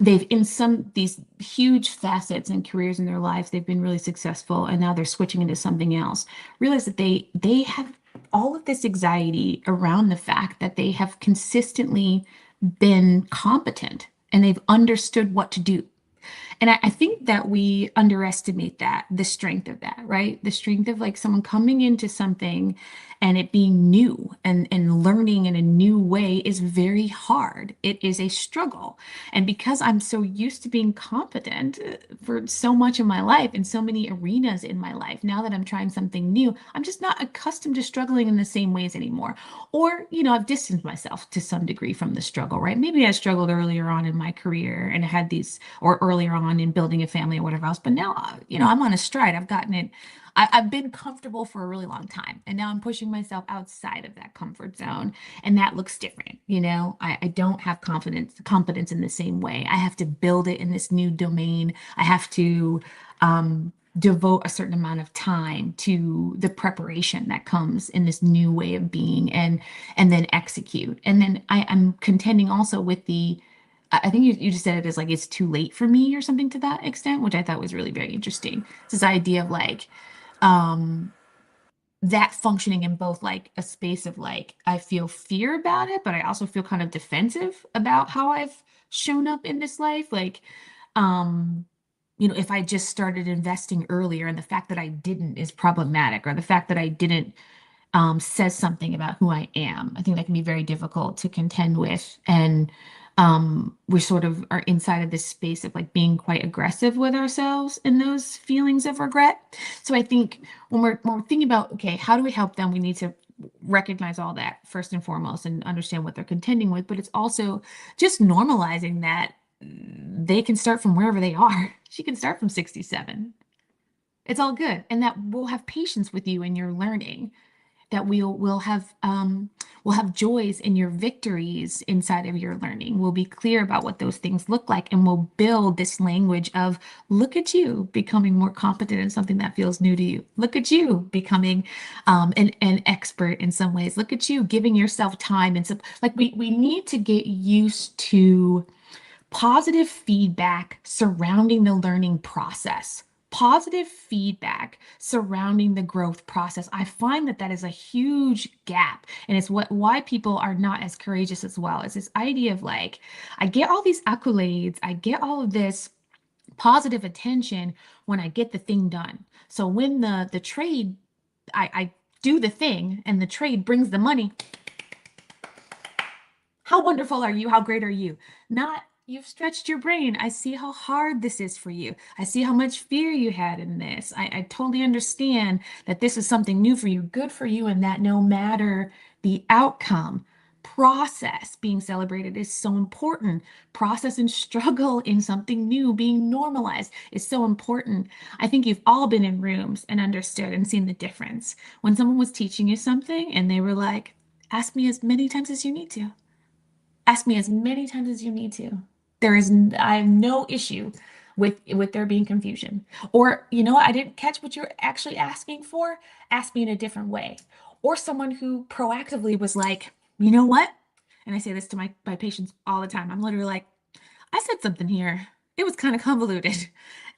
Speaker 3: they've in these huge facets and careers in their lives, they've been really successful and now they're switching into something else. Realize that they have all of this anxiety around the fact that they have consistently been competent and they've understood what to do. And I think that we underestimate the strength of that, right? The strength of like someone coming into something and it being new and learning in a new way is very hard. It is a struggle. And because I'm so used to being competent for so much of my life in so many arenas in my life, now that I'm trying something new, I'm just not accustomed to struggling in the same ways anymore. Or, I've distanced myself to some degree from the struggle, right? Maybe I struggled earlier on in my career and had or earlier on on in building a family or whatever else. But now, I'm on a stride. I've gotten it. I've been comfortable for a really long time. And now I'm pushing myself outside of that comfort zone. And that looks different. I don't have confidence in the same way. I have to build it in this new domain. I have to devote a certain amount of time to the preparation that comes in this new way of being, and then execute. And then I'm contending also with I think you just said it as like it's too late for me or something to that extent, which I thought was really very interesting. It's this idea of like that functioning in both like a space of like I feel fear about it, but I also feel kind of defensive about how I've shown up in this life. Like, if I just started investing earlier and the fact that I didn't is problematic, or the fact that I didn't says something about who I am. I think that can be very difficult to contend with. And we sort of are inside of this space of like being quite aggressive with ourselves in those feelings of regret. So I think when we're thinking about, okay, how do we help them? We need to recognize all that first and foremost and understand what they're contending with. But it's also just normalizing that they can start from wherever they are. She can start from 67. It's all good. And that we'll have patience with you in your learning, that we'll have joys in your victories inside of your learning. We'll be clear about what those things look like, and we'll build this language of, look at you becoming more competent in something that feels new to you. Look at you becoming an expert in some ways. Look at you giving yourself time. And so like we need to get used to positive feedback surrounding the learning process. Positive feedback surrounding the growth process. I find that is a huge gap, and it's why people are not as courageous as well. It's this idea of like, I get all these accolades, I get all of this positive attention when I get the thing done. So when the trade, I do the thing and the trade brings the money. How wonderful are you? How great are you? Not, you've stretched your brain. I see how hard this is for you. I see how much fear you had in this. I totally understand that this is something new for you, good for you, and that no matter the outcome, process being celebrated is so important. Process and struggle in something new being normalized is so important. I think you've all been in rooms and understood and seen the difference when someone was teaching you something and they were like, ask me as many times as you need to. Ask me as many times as you need to. I have no issue with there being confusion. Or, I didn't catch what you're actually asking for. Ask me in a different way. Or someone who proactively was like, you know what? And I say this to my patients all the time. I'm literally like, I said something here. It was kind of convoluted.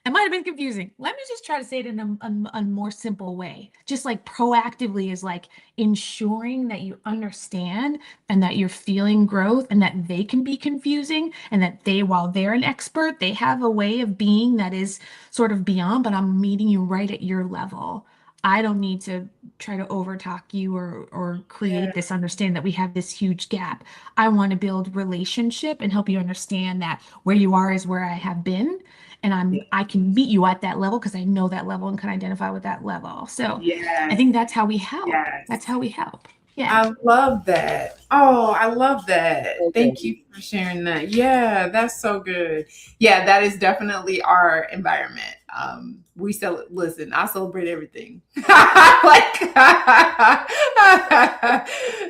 Speaker 3: It might have been confusing. Let me just try to say it in a more simple way. Just like proactively is like ensuring that you understand and that you're feeling growth, and that they can be confusing, and that while they're an expert, they have a way of being that is sort of beyond, but I'm meeting you right at your level. I don't need to try to overtalk you or create this understanding that we have this huge gap. I want to build relationship and help you understand that where you are is where I have been. And I can meet you at that level because I know that level and can identify with that level. So I think that's how we help.
Speaker 1: Yes.
Speaker 3: That's how we help. Yeah.
Speaker 1: I love that. Oh, I love that.
Speaker 5: Okay.
Speaker 1: Thank you for sharing that. Yeah, that's so good. Yeah, that is definitely our environment. Listen, I celebrate everything. Like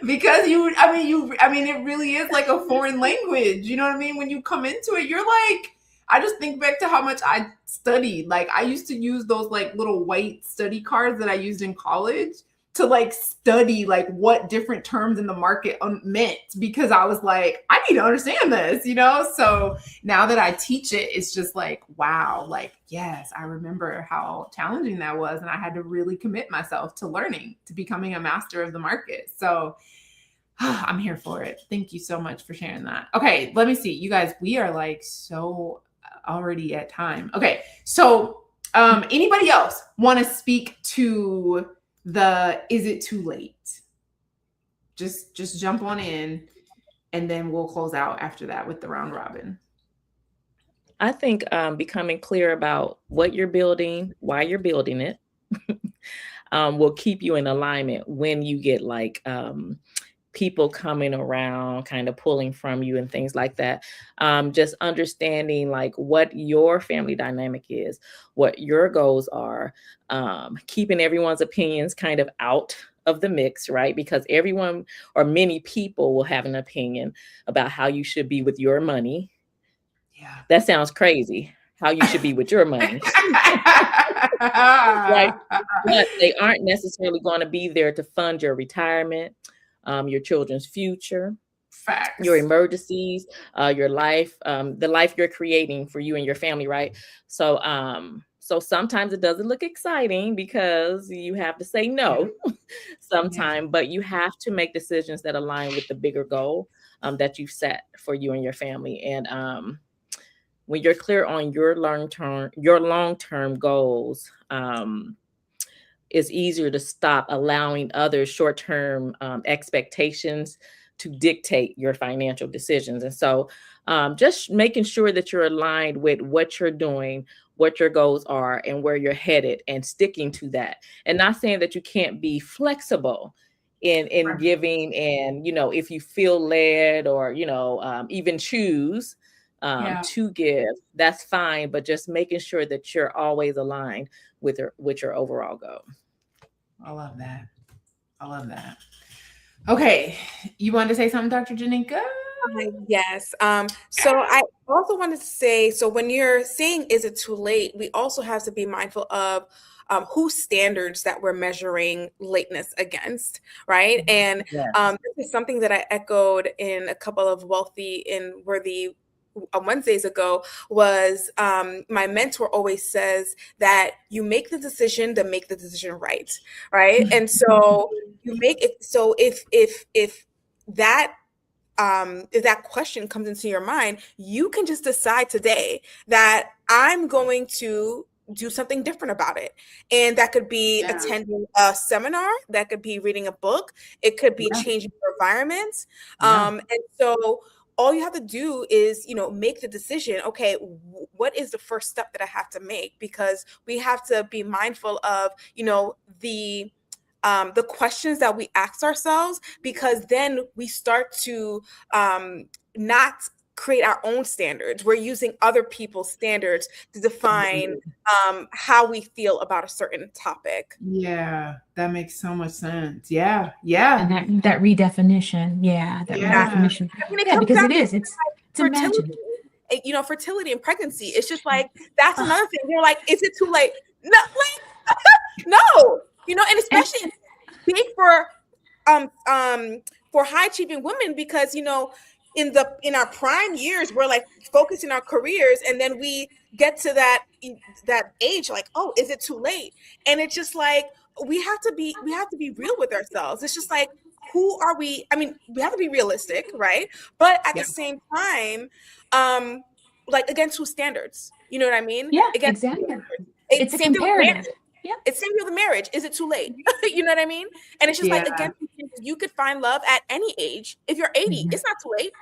Speaker 1: because it really is like a foreign language. You know what I mean? When you come into it, you're like, I just think back to how much I studied. Like I used to use those like little white study cards that I used in college to like study like what different terms in the market meant, because I was like, I need to understand this, So now that I teach it, it's just like, wow, like, yes, I remember how challenging that was. And I had to really commit myself to learning, to becoming a master of the market. So I'm here for it. Thank you so much for sharing that. Okay, let me see. You guys, we are like so already at time. Okay, so anybody else want to speak to is it too late? Just jump on in, and then we'll close out after that with the round robin.
Speaker 5: I think becoming clear about what you're building, why you're building it, will keep you in alignment when you get like people coming around, kind of pulling from you and things like that. Just understanding like what your family dynamic is, what your goals are, keeping everyone's opinions kind of out of the mix, right? Because everyone or many people will have an opinion about how you should be with your money.
Speaker 1: Yeah.
Speaker 5: That sounds crazy. How you should be with your money. Right. But they aren't necessarily going to be there to fund your retirement, your children's future,
Speaker 1: Facts.
Speaker 5: your emergencies, your life, the life you're creating for you and your family, right? So so sometimes it doesn't look exciting because you have to say no sometime, but you have to make decisions that align with the bigger goal that you've set for you and your family. And when you're clear on your long-term goals, it's easier to stop allowing other short-term expectations to dictate your financial decisions. And so just making sure that you're aligned with what you're doing, what your goals are, and where you're headed, and sticking to that. And not saying that you can't be flexible in
Speaker 1: Right.
Speaker 5: giving, and, if you feel led or, even choose to give, that's fine. But just making sure that you're always aligned with your overall goal.
Speaker 1: I love that. I love that. Okay. You wanted to say something, Dr. Janika?
Speaker 4: Yes. So I also wanted to say, so when you're saying, is it too late? We also have to be mindful of whose standards that we're measuring lateness against, right? And
Speaker 5: Yes.
Speaker 4: this is something that I echoed in a couple of Wealthy and Worthy Wednesdays ago. Was my mentor always says that you make the decision to make the decision right, right? And so you make it, so if that if that question comes into your mind, you can just decide today that I'm going to do something different about it. And that could be attending a seminar, that could be reading a book, it could be changing your environment. And so all you have to do is, make the decision. Okay, what is the first step that I have to make? Because we have to be mindful of, the questions that we ask ourselves, because then we start to not create our own standards. We're using other people's standards to define how we feel about a certain topic.
Speaker 1: Yeah, that makes so much sense. Yeah, yeah.
Speaker 3: And that redefinition, redefinition.
Speaker 4: I mean, it
Speaker 3: Yeah,
Speaker 4: comes
Speaker 3: because
Speaker 4: down
Speaker 3: it is.
Speaker 4: to
Speaker 3: It's
Speaker 4: fertility,
Speaker 3: imagined.
Speaker 4: fertility and pregnancy. It's just like, that's another thing. They're like, is it too late? No, no, and especially big for high achieving women, because in our prime years, we're like focusing our careers, and then we get to that age, like, oh, is it too late? And it's just like, we have to be real with ourselves. It's just like, who are we? I mean, we have to be realistic, right? But at the same time, like, against whose standards? You know what I mean?
Speaker 3: Yeah,
Speaker 4: Against
Speaker 3: exactly. It's a comparative. Yeah.
Speaker 4: It's same with marriage. Is it too late? You know what I mean? And it's just like, again, you could find love at any age. If you're 80, it's not too late.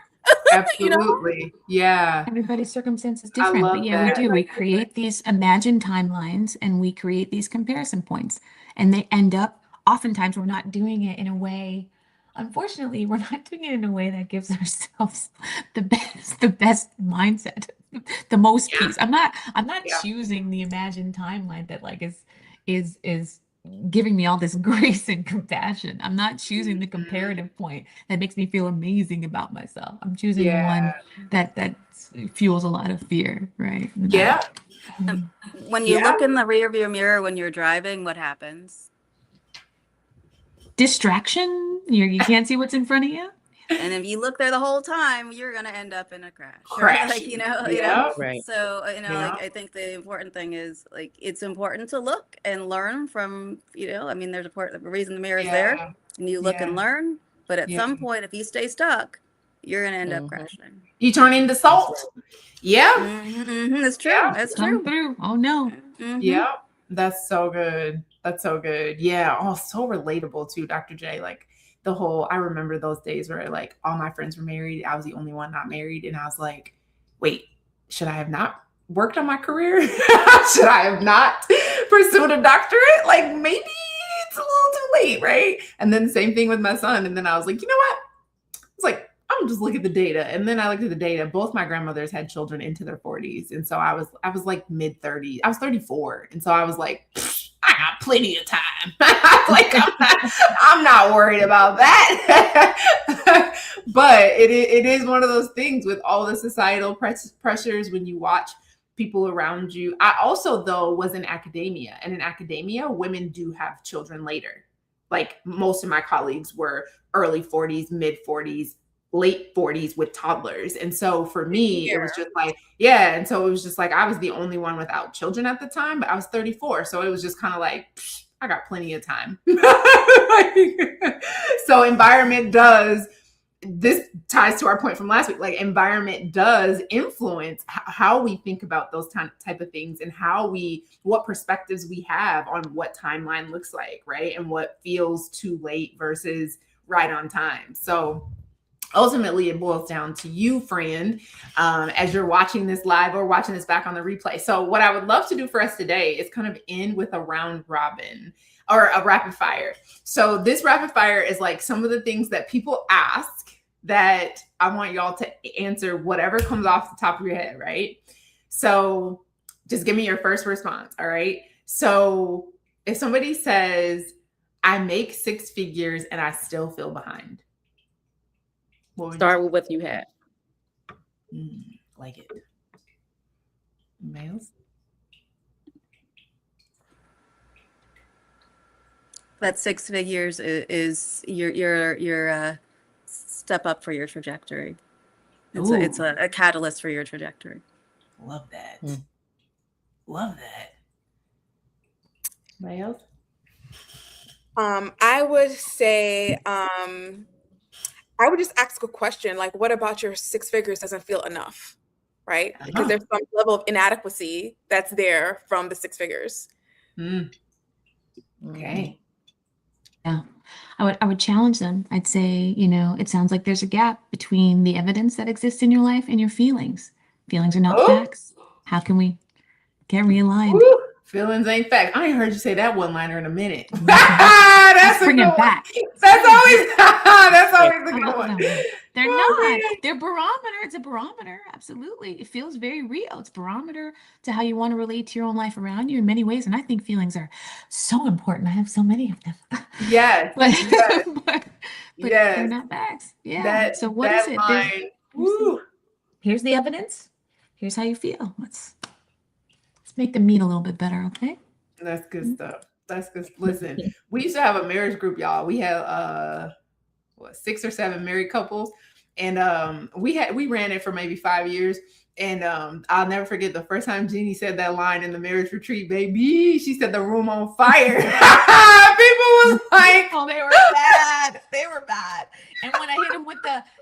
Speaker 1: Absolutely. Yeah.
Speaker 3: Everybody's circumstance is different, but yeah,
Speaker 1: that.
Speaker 3: we do. We create these imagined timelines, and we create these comparison points, and they end up, oftentimes we're not doing it in a way, unfortunately, we're not doing it in a way that gives ourselves the best mindset, the most peace. I'm not choosing the imagined timeline that like is giving me all this grace and compassion. I'm not choosing the comparative point that makes me feel amazing about myself. I'm choosing the one that fuels a lot of fear, right?
Speaker 1: Yeah.
Speaker 2: When you look in the rearview mirror when you're driving, what happens?
Speaker 3: Distraction. You can't see what's in front of you.
Speaker 2: And if you look there the whole time, you're gonna end up in a crash.
Speaker 1: Crash.
Speaker 2: Like, you know.
Speaker 5: Right.
Speaker 2: So, like, I think the important thing is, like, it's important to look and learn from, I mean, there's a reason the mirror is there, and you look and learn. But at some point, if you stay stuck, you're gonna end up crashing.
Speaker 1: You turn into salt. Yeah.
Speaker 2: That's true. That's true.
Speaker 3: Through. Oh no.
Speaker 1: Yeah. That's so good. That's so good. Yeah. Oh, so relatable too, Dr. J. Like, I remember those days where, like, all my friends were married. I was the only one not married. And I was like, wait, should I have not worked on my career? Should I have not pursued a doctorate? Like, maybe it's a little too late, right? And then same thing with my son. And then I was like, you know what? I was like, I'm just look at the data. And then I looked at the data. Both my grandmothers had children into their 40s. And so I was like mid 30s. I was 34. And so I was like, I got plenty of time. Like I'm not worried about that. But it is one of those things with all the societal pressures when you watch people around you. I also, though, was in academia. And in academia, women do have children later. Like most of my colleagues were early 40s, mid 40s, late 40s with toddlers. And so for me, it was just like, yeah. And so it was just like, I was the only one without children at the time, but I was 34. So it was just kind of like, I got plenty of time. So environment does, this ties to our point from last week, like environment does influence how we think about those type of things and what perspectives we have on what timeline looks like, right? And what feels too late versus right on time. So ultimately, it boils down to you, friend, as you're watching this live or watching this back on the replay. So what I would love to do for us today is kind of end with a round robin or a rapid fire. So this rapid fire is like some of the things that people ask that I want y'all to answer whatever comes off the top of your head, right? So just give me your first response, all right? So if somebody says, I make 6 figures and I still feel behind.
Speaker 5: Start with what you had.
Speaker 1: Like it. Males?
Speaker 2: That 6 figures is your step up for your trajectory. It's a catalyst for your trajectory.
Speaker 1: Love that. Love that. Males?
Speaker 4: I would say, I would just ask a question like, what about your 6 figures doesn't feel enough, right? Because there's some level of inadequacy that's there from the 6 figures.
Speaker 1: Okay.
Speaker 3: Yeah. I would challenge them. I'd say, it sounds like there's a gap between the evidence that exists in your life and your feelings. Feelings are not facts. How can we get realigned?
Speaker 1: Feelings ain't facts. I ain't heard you say that one-liner in a minute. That's a
Speaker 3: bring
Speaker 1: good
Speaker 3: it back.
Speaker 1: That's always the good one.
Speaker 3: They're not. They're barometer. It's a barometer. Absolutely. It feels very real. It's barometer to how you want to relate to your own life around you in many ways. And I think feelings are so important. I have so many of them.
Speaker 1: Yes.
Speaker 3: but they're not facts. Yeah. So what is it? Here's the evidence. Here's how you feel. Let's make the meat a little bit better, okay?
Speaker 1: That's good stuff. That's good. Listen, we used to have a marriage group, y'all. We had 6 or 7 married couples, and we ran it for maybe 5 years. And I'll never forget the first time Jeannie said that line in the marriage retreat, baby. She said the room on fire. People was like,
Speaker 3: oh, they were bad. They were bad. And when I hit them with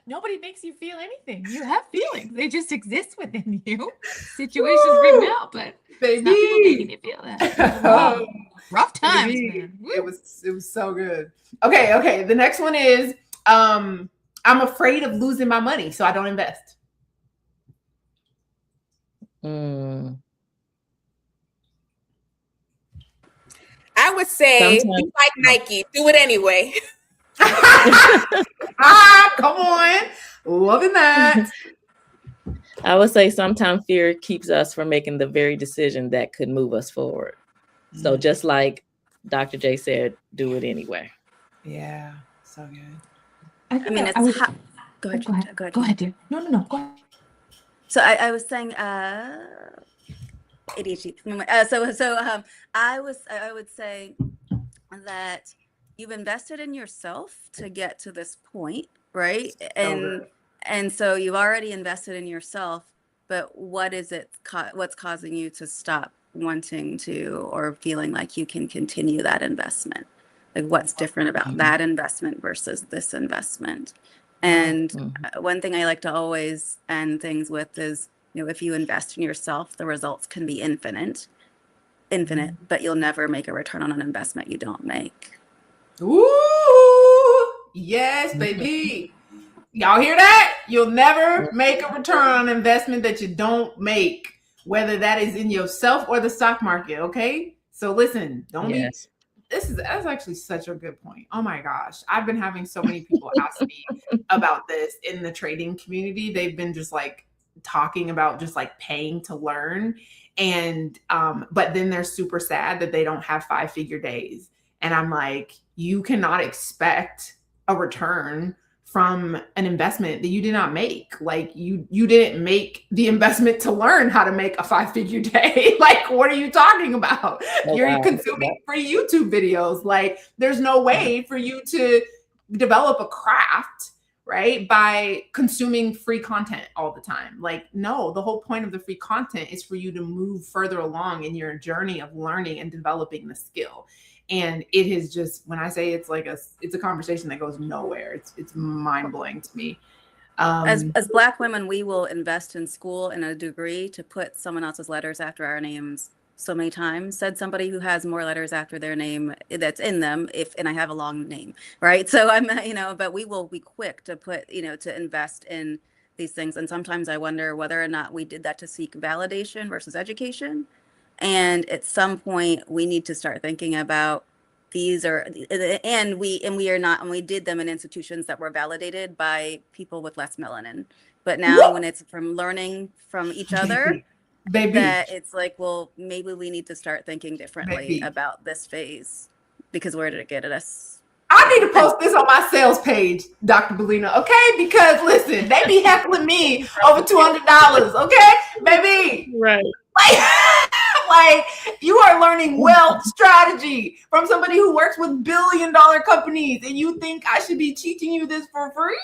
Speaker 3: nobody makes you feel anything. You have feelings. They just exist within you. Situations bring them out, but
Speaker 1: baby,
Speaker 3: it's not people making you feel that. Rough times, man.
Speaker 1: It was so good. Okay. The next one is I'm afraid of losing my money, so I don't invest.
Speaker 4: I would say, you like Nike, do it anyway.
Speaker 1: Come on. Loving that.
Speaker 5: I would say sometimes fear keeps us from making the very decision that could move us forward. So just like Dr. J said, do it anyway.
Speaker 1: Yeah, so good.
Speaker 2: I mean, it's Go ahead.
Speaker 3: Go ahead, dear. No. Go ahead.
Speaker 2: So I was saying ADHD. I would say that you've invested in yourself to get to this point, right? And so you've already invested in yourself, but what is it? What's causing you to stop wanting to or feeling like you can continue that investment? Like what's different about that investment versus this investment? And one thing I like to always end things with is, if you invest in yourself, the results can be infinite, but you'll never make a return on an investment you don't make.
Speaker 1: Ooh, yes, baby. Y'all hear that? You'll never make a return on an investment that you don't make, whether that is in yourself or the stock market. Okay. So listen, don't be that's actually such a good point. Oh my gosh. I've been having so many people ask me about this in the trading community. They've been just like talking about just like paying to learn. And but then they're super sad that they don't have 5-figure days. And I'm like, you cannot expect a return from an investment that you did not make. Like you didn't make the investment to learn how to make a 5-figure day. Like, what are you talking about? You're consuming free YouTube videos. Like, there's no way for you to develop a craft, right, by consuming free content all the time. Like, no, the whole point of the free content is for you to move further along in your journey of learning and developing the skill. And it is just, when I say it's a conversation that goes nowhere. It's mind blowing to me.
Speaker 2: As Black women, we will invest in school and a degree to put someone else's letters after our names so many times. Said somebody who has more letters after their name that's in them, and I have a long name, right? So I'm, but we will be quick to put, to invest in these things. And sometimes I wonder whether or not we did that to seek validation versus education. And at some point we need to start thinking about these are, and we are not, and we did them in institutions that were validated by people with less melanin. But now when it's from learning from each other, that it's like, well, maybe we need to start thinking differently about this phase, because where did it get us?
Speaker 1: I need to post this on my sales page, Dr. Bellina, okay? Because listen, they be heckling me over $200, okay, baby?
Speaker 5: Right.
Speaker 1: Like, you are learning wealth strategy from somebody who works with billion-dollar companies, and you think I should be teaching you this for free?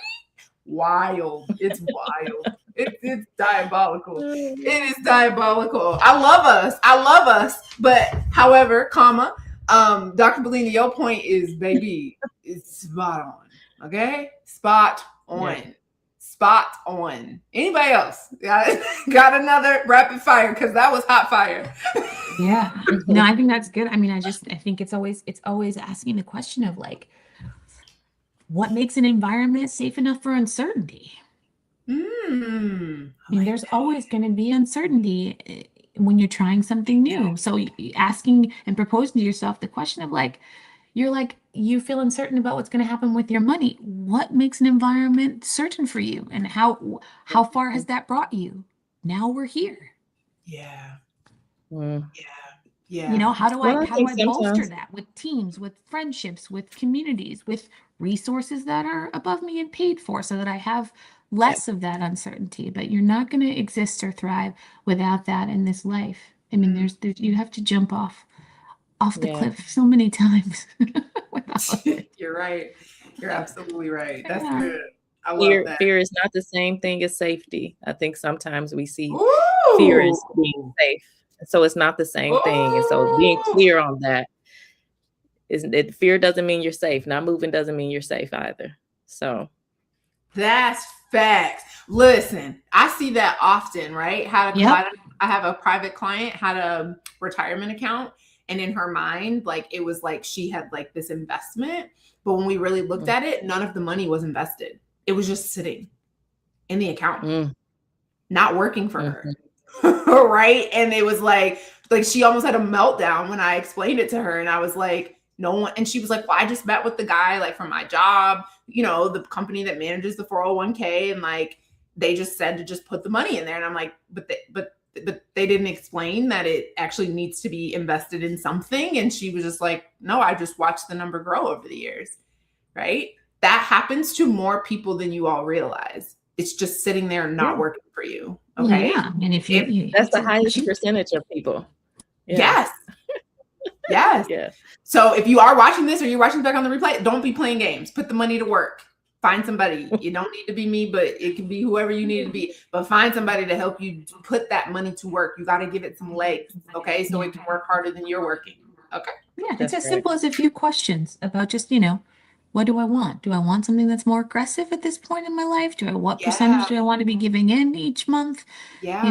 Speaker 1: Wild. It's wild. It's diabolical. It is diabolical. I love us. But however, Dr. Bellina, your point is, baby, it's spot on. Okay? Spot on. Yeah. Spot on. Anybody else got another rapid fire? Because that was hot fire.
Speaker 3: Yeah. No, I think that's good. I mean, I think it's always asking the question of like, what makes an environment safe enough for uncertainty? I mean, there's always going to be uncertainty when you're trying something new. So asking and proposing to yourself the question of like, you feel uncertain about what's going to happen with your money. What makes an environment certain for you? And how far has that brought you? Now we're here.
Speaker 1: Yeah.
Speaker 3: Yeah. How do I bolster that with teams, with friendships, with communities, with resources that are above me and paid for, so that I have less of that uncertainty? But you're not going to exist or thrive without that in this life. I mean, there's you have to jump off the cliff so many times.
Speaker 1: You're right. You're absolutely right. That's good. I love that.
Speaker 5: Fear is not the same thing as safety. I think sometimes we see fear as being safe. So it's not the same thing. And so being clear on that is that fear doesn't mean you're safe. Not moving doesn't mean you're safe either. So
Speaker 1: that's facts. Listen, I see that often, right? I have a private client had a retirement account, and in her mind, like, it was like she had like this investment, but when we really looked at it, none of the money was invested. It was just sitting in the account, not working for her. Right. And it was like she almost had a meltdown when I explained it to her. And I was like, no one. And she was like, well, I just met with the guy like from my job, the company that manages the 401k. And like, they just said to just put the money in there. And I'm like, but they didn't explain that it actually needs to be invested in something. And she was just like, no, I just watched the number grow over the years. Right. That happens to more people than you all realize. It's just sitting there not working for you. Okay.
Speaker 3: Yeah. And if
Speaker 5: that's the highest percentage of people.
Speaker 1: Yes. Yes.
Speaker 5: Yeah.
Speaker 1: So if you are watching this or you're watching back on the replay, don't be playing games. Put the money to work. Find somebody. You don't need to be me, but it can be whoever you need to be. But find somebody to help you put that money to work. You got to give it some legs. Okay. So it can work harder than you're working. Okay.
Speaker 3: Yeah. It's as simple as a few questions about just, what do I want? Do I want something that's more aggressive at this point in my life? What percentage do I want to be giving in each month?
Speaker 1: Yeah.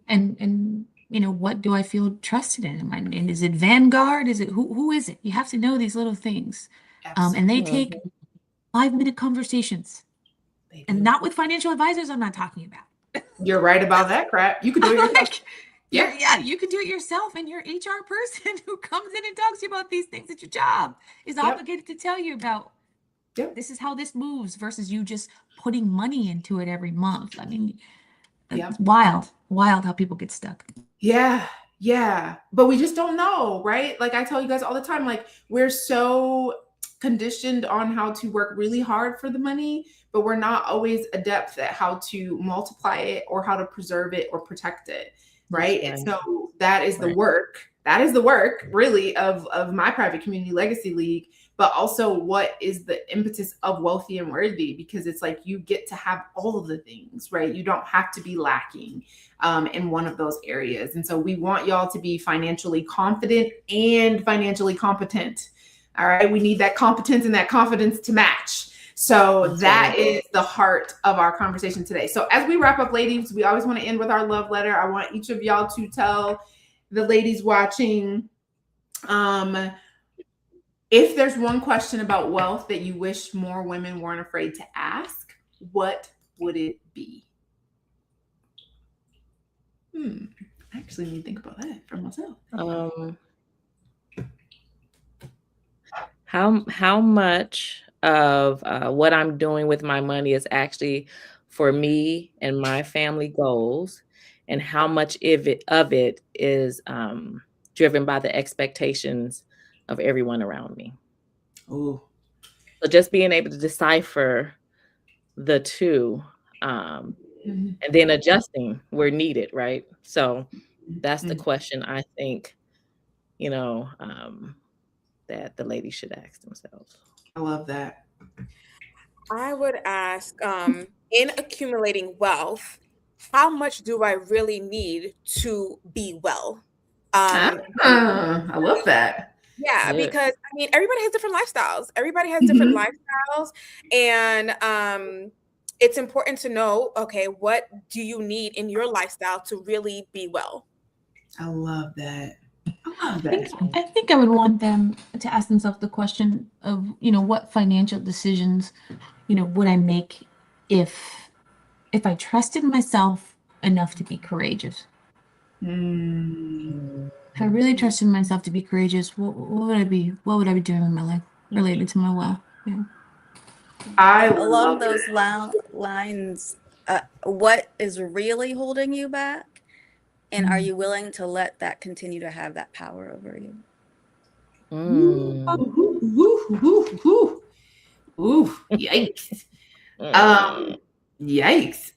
Speaker 3: And what do I feel trusted in? And is it Vanguard? Is it who is it? You have to know these little things. And they take 5-minute conversations. And not with financial advisors I'm not talking about.
Speaker 1: You're right about that crap. You can do it yourself. Yeah.
Speaker 3: You can do it yourself, and your HR person who comes in and talks to you about these things at your job is obligated to tell you about this is how this moves versus you just putting money into it every month. I mean, it's wild how people get stuck.
Speaker 1: Yeah. Yeah. But we just don't know, right? Like I tell you guys all the time, like we're so conditioned on how to work really hard for the money, but we're not always adept at how to multiply it or how to preserve it or protect it. Right. And so that is the work. That is the work really of my private community legacy league, but also what is the impetus of Wealthy and Worthy, because it's like you get to have all of the things, right? You don't have to be lacking in one of those areas. And so we want y'all to be financially confident and financially competent. All right. We need that competence and that confidence to match. So that is the heart of our conversation today. So as we wrap up, ladies, we always want to end with our love letter. I want each of y'all to tell the ladies watching, if there's one question about wealth that you wish more women weren't afraid to ask, what would it be? I actually need to think about that for myself.
Speaker 5: How much of what I'm doing with my money is actually for me and my family goals, and how much of it is driven by the expectations of everyone around me.
Speaker 1: Oh,
Speaker 5: so just being able to decipher the two, and then adjusting where needed, right? So that's the question I think, that the ladies should ask themselves.
Speaker 1: I love that.
Speaker 4: I would ask, in accumulating wealth, how much do I really need to be well?
Speaker 1: I love that.
Speaker 4: Yeah, because I mean, everybody has different lifestyles. Everybody has different lifestyles, and it's important to know, okay, what do you need in your lifestyle to really be well?
Speaker 1: I love that. I love that.
Speaker 3: I think I would want them to ask themselves the question of, what financial decisions, would I make if I trusted myself enough to be courageous? If I really trusted myself to be courageous, what would I be? What would I be doing with my life related to my wealth? Yeah.
Speaker 2: Along those lines, what is really holding you back? And are you willing to let that continue to have that power over you?
Speaker 1: Ooh, yikes. Yikes.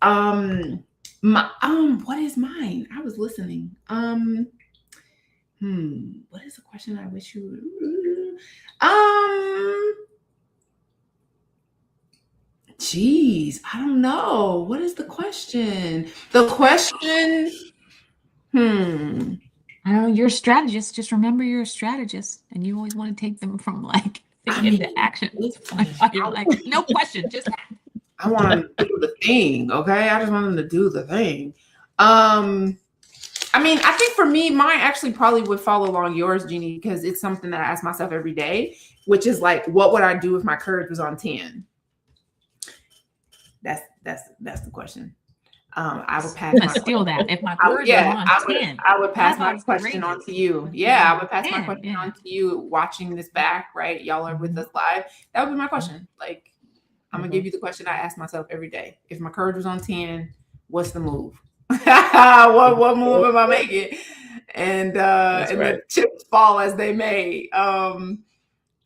Speaker 1: What is mine? I was listening. What is the question I wish you would? Geez, I don't know. What is the question? The question,
Speaker 3: I don't know. You're a strategist. Just remember you're a strategist, and you always want to take them from into action. You're like, no question, just
Speaker 1: I want them to do the thing, okay? I just want them to do the thing. I mean, I think for me, mine actually probably would follow along yours, Jeannie, because it's something that I ask myself every day, which is like, what would I do if my courage was on 10? That's the question. I would pass my
Speaker 3: steal that. If my courage was on 10,
Speaker 1: I would pass my question on to you. Yeah, I would pass my question on to you watching this back, right? Y'all are with us live. That would be my question. Like, I'm gonna give you the question I ask myself every day. If my courage was on 10, what's the move? what move am I making? And the chips fall as they may. And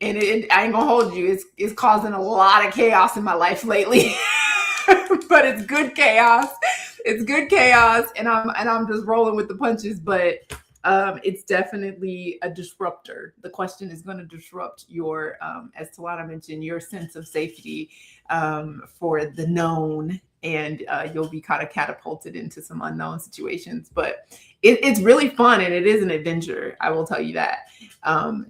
Speaker 1: I ain't gonna hold you. It's causing a lot of chaos in my life lately. But it's good chaos. It's good chaos, and I'm just rolling with the punches. But it's definitely a disruptor. The question is going to disrupt your, as Talana mentioned, your sense of safety for the known, and you'll be kind of catapulted into some unknown situations. But it's really fun, and it is an adventure. I will tell you that.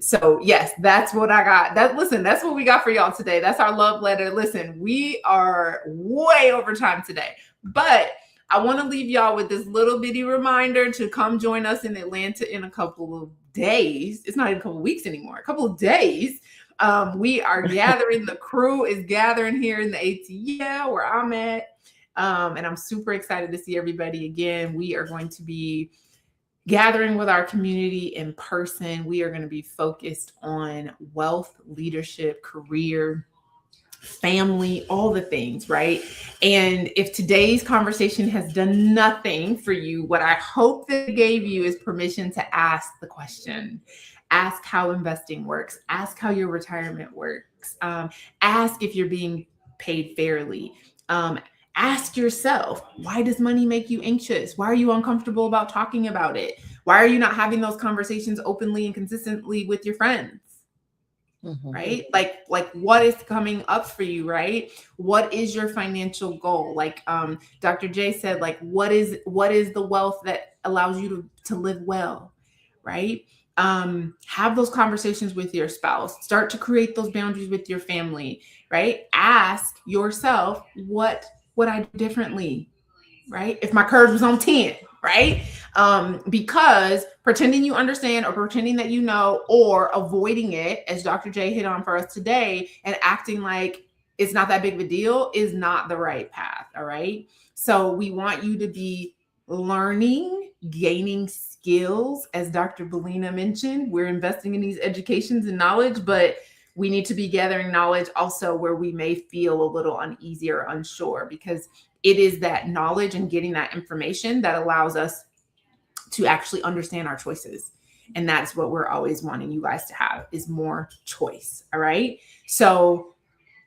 Speaker 1: So yes, that's what I got. That's what we got for y'all today. That's our love letter. Listen, we are way over time today, but I want to leave y'all with this little bitty reminder to come join us in Atlanta in a couple of days. It's not even a couple of weeks anymore, a couple of days. We are gathering, the crew is gathering here in the ATL where I'm at. And I'm super excited to see everybody again. We are going to be gathering with our community in person. We are going to be focused on wealth, leadership, career, family, all the things, right? And if today's conversation has done nothing for you, what I hope that it gave you is permission to ask the question. Ask how investing works. Ask how your retirement works. Ask if you're being paid fairly. Ask yourself, why does money make you anxious? Why are you uncomfortable about talking about it? Why are you not having those conversations openly and consistently with your friends? Right? Like what is coming up for you, right? What is your financial goal? Like Dr. J said, like what is the wealth that allows you to live well, right? Have those conversations with your spouse. Start to create those boundaries with your family, right? Ask yourself, what would I do differently, right? If my curve was on 10, right? Because pretending you understand or pretending that you know or avoiding it, as Dr. J hit on for us today, and acting like it's not that big of a deal is not the right path, all right? So we want you to be learning, gaining skills. As Dr. Belina mentioned, we're investing in these educations and knowledge, but we need to be gathering knowledge also where we may feel a little uneasy or unsure, because it is that knowledge and getting that information that allows us to actually understand our choices. And that's what we're always wanting you guys to have, is more choice. All right. So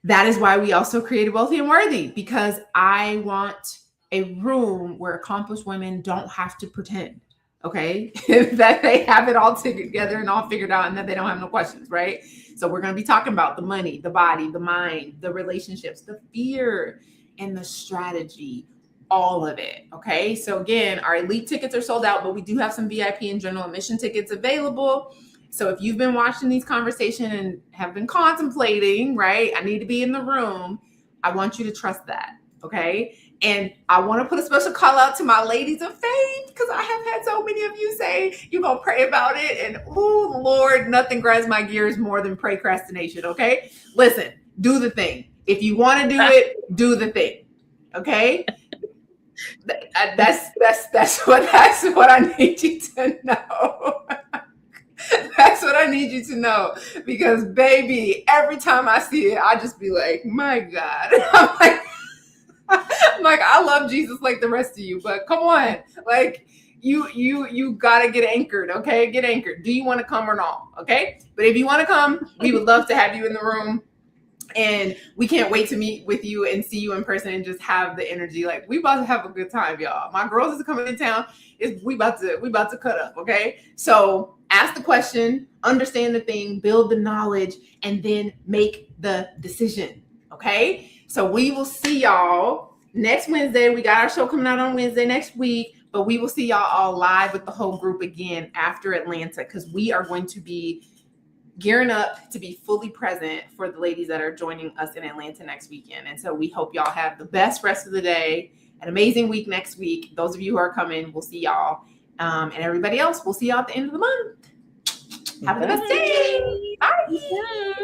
Speaker 1: that is why we also created Wealthy and Worthy, because I want a room where accomplished women don't have to pretend, okay, that they have it all together and all figured out and that they don't have no questions, right? So we're going to be talking about the money, the body, the mind, the relationships, the fear, and the strategy, all of it. Okay. So again, our elite tickets are sold out, but we do have some VIP and general admission tickets available. So if you've been watching these conversations and have been contemplating, right, I need to be in the room, I want you to trust that. Okay. And I want to put a special call out to my ladies of faith, because I have had so many of you say you're going to pray about it. And oh, Lord, nothing grinds my gears more than procrastination. Okay. Listen, do the thing. If you want to do it, do the thing. Okay. That's what I need you to know. That's what I need you to know, because baby, every time I see it, I just be like, my God. I'm like, I love Jesus like the rest of you, but come on, like you gotta get anchored, okay? Get anchored. Do you want to come or not? Okay. But if you want to come, we would love to have you in the room. And we can't wait to meet with you and see you in person and just have the energy. Like, we about to have a good time, y'all. My girls is coming in town. We about to cut up, okay? So ask the question, understand the thing, build the knowledge, and then make the decision, okay? So we will see y'all next Wednesday. We got our show coming out on Wednesday next week, but we will see y'all all live with the whole group again after Atlanta, because we are going to be gearing up to be fully present for the ladies that are joining us in Atlanta next weekend. And so we hope y'all have the best rest of the day, an amazing week next week. Those of you who are coming, we'll see y'all. And everybody else, we'll see y'all at the end of the month. Have the best day. Bye.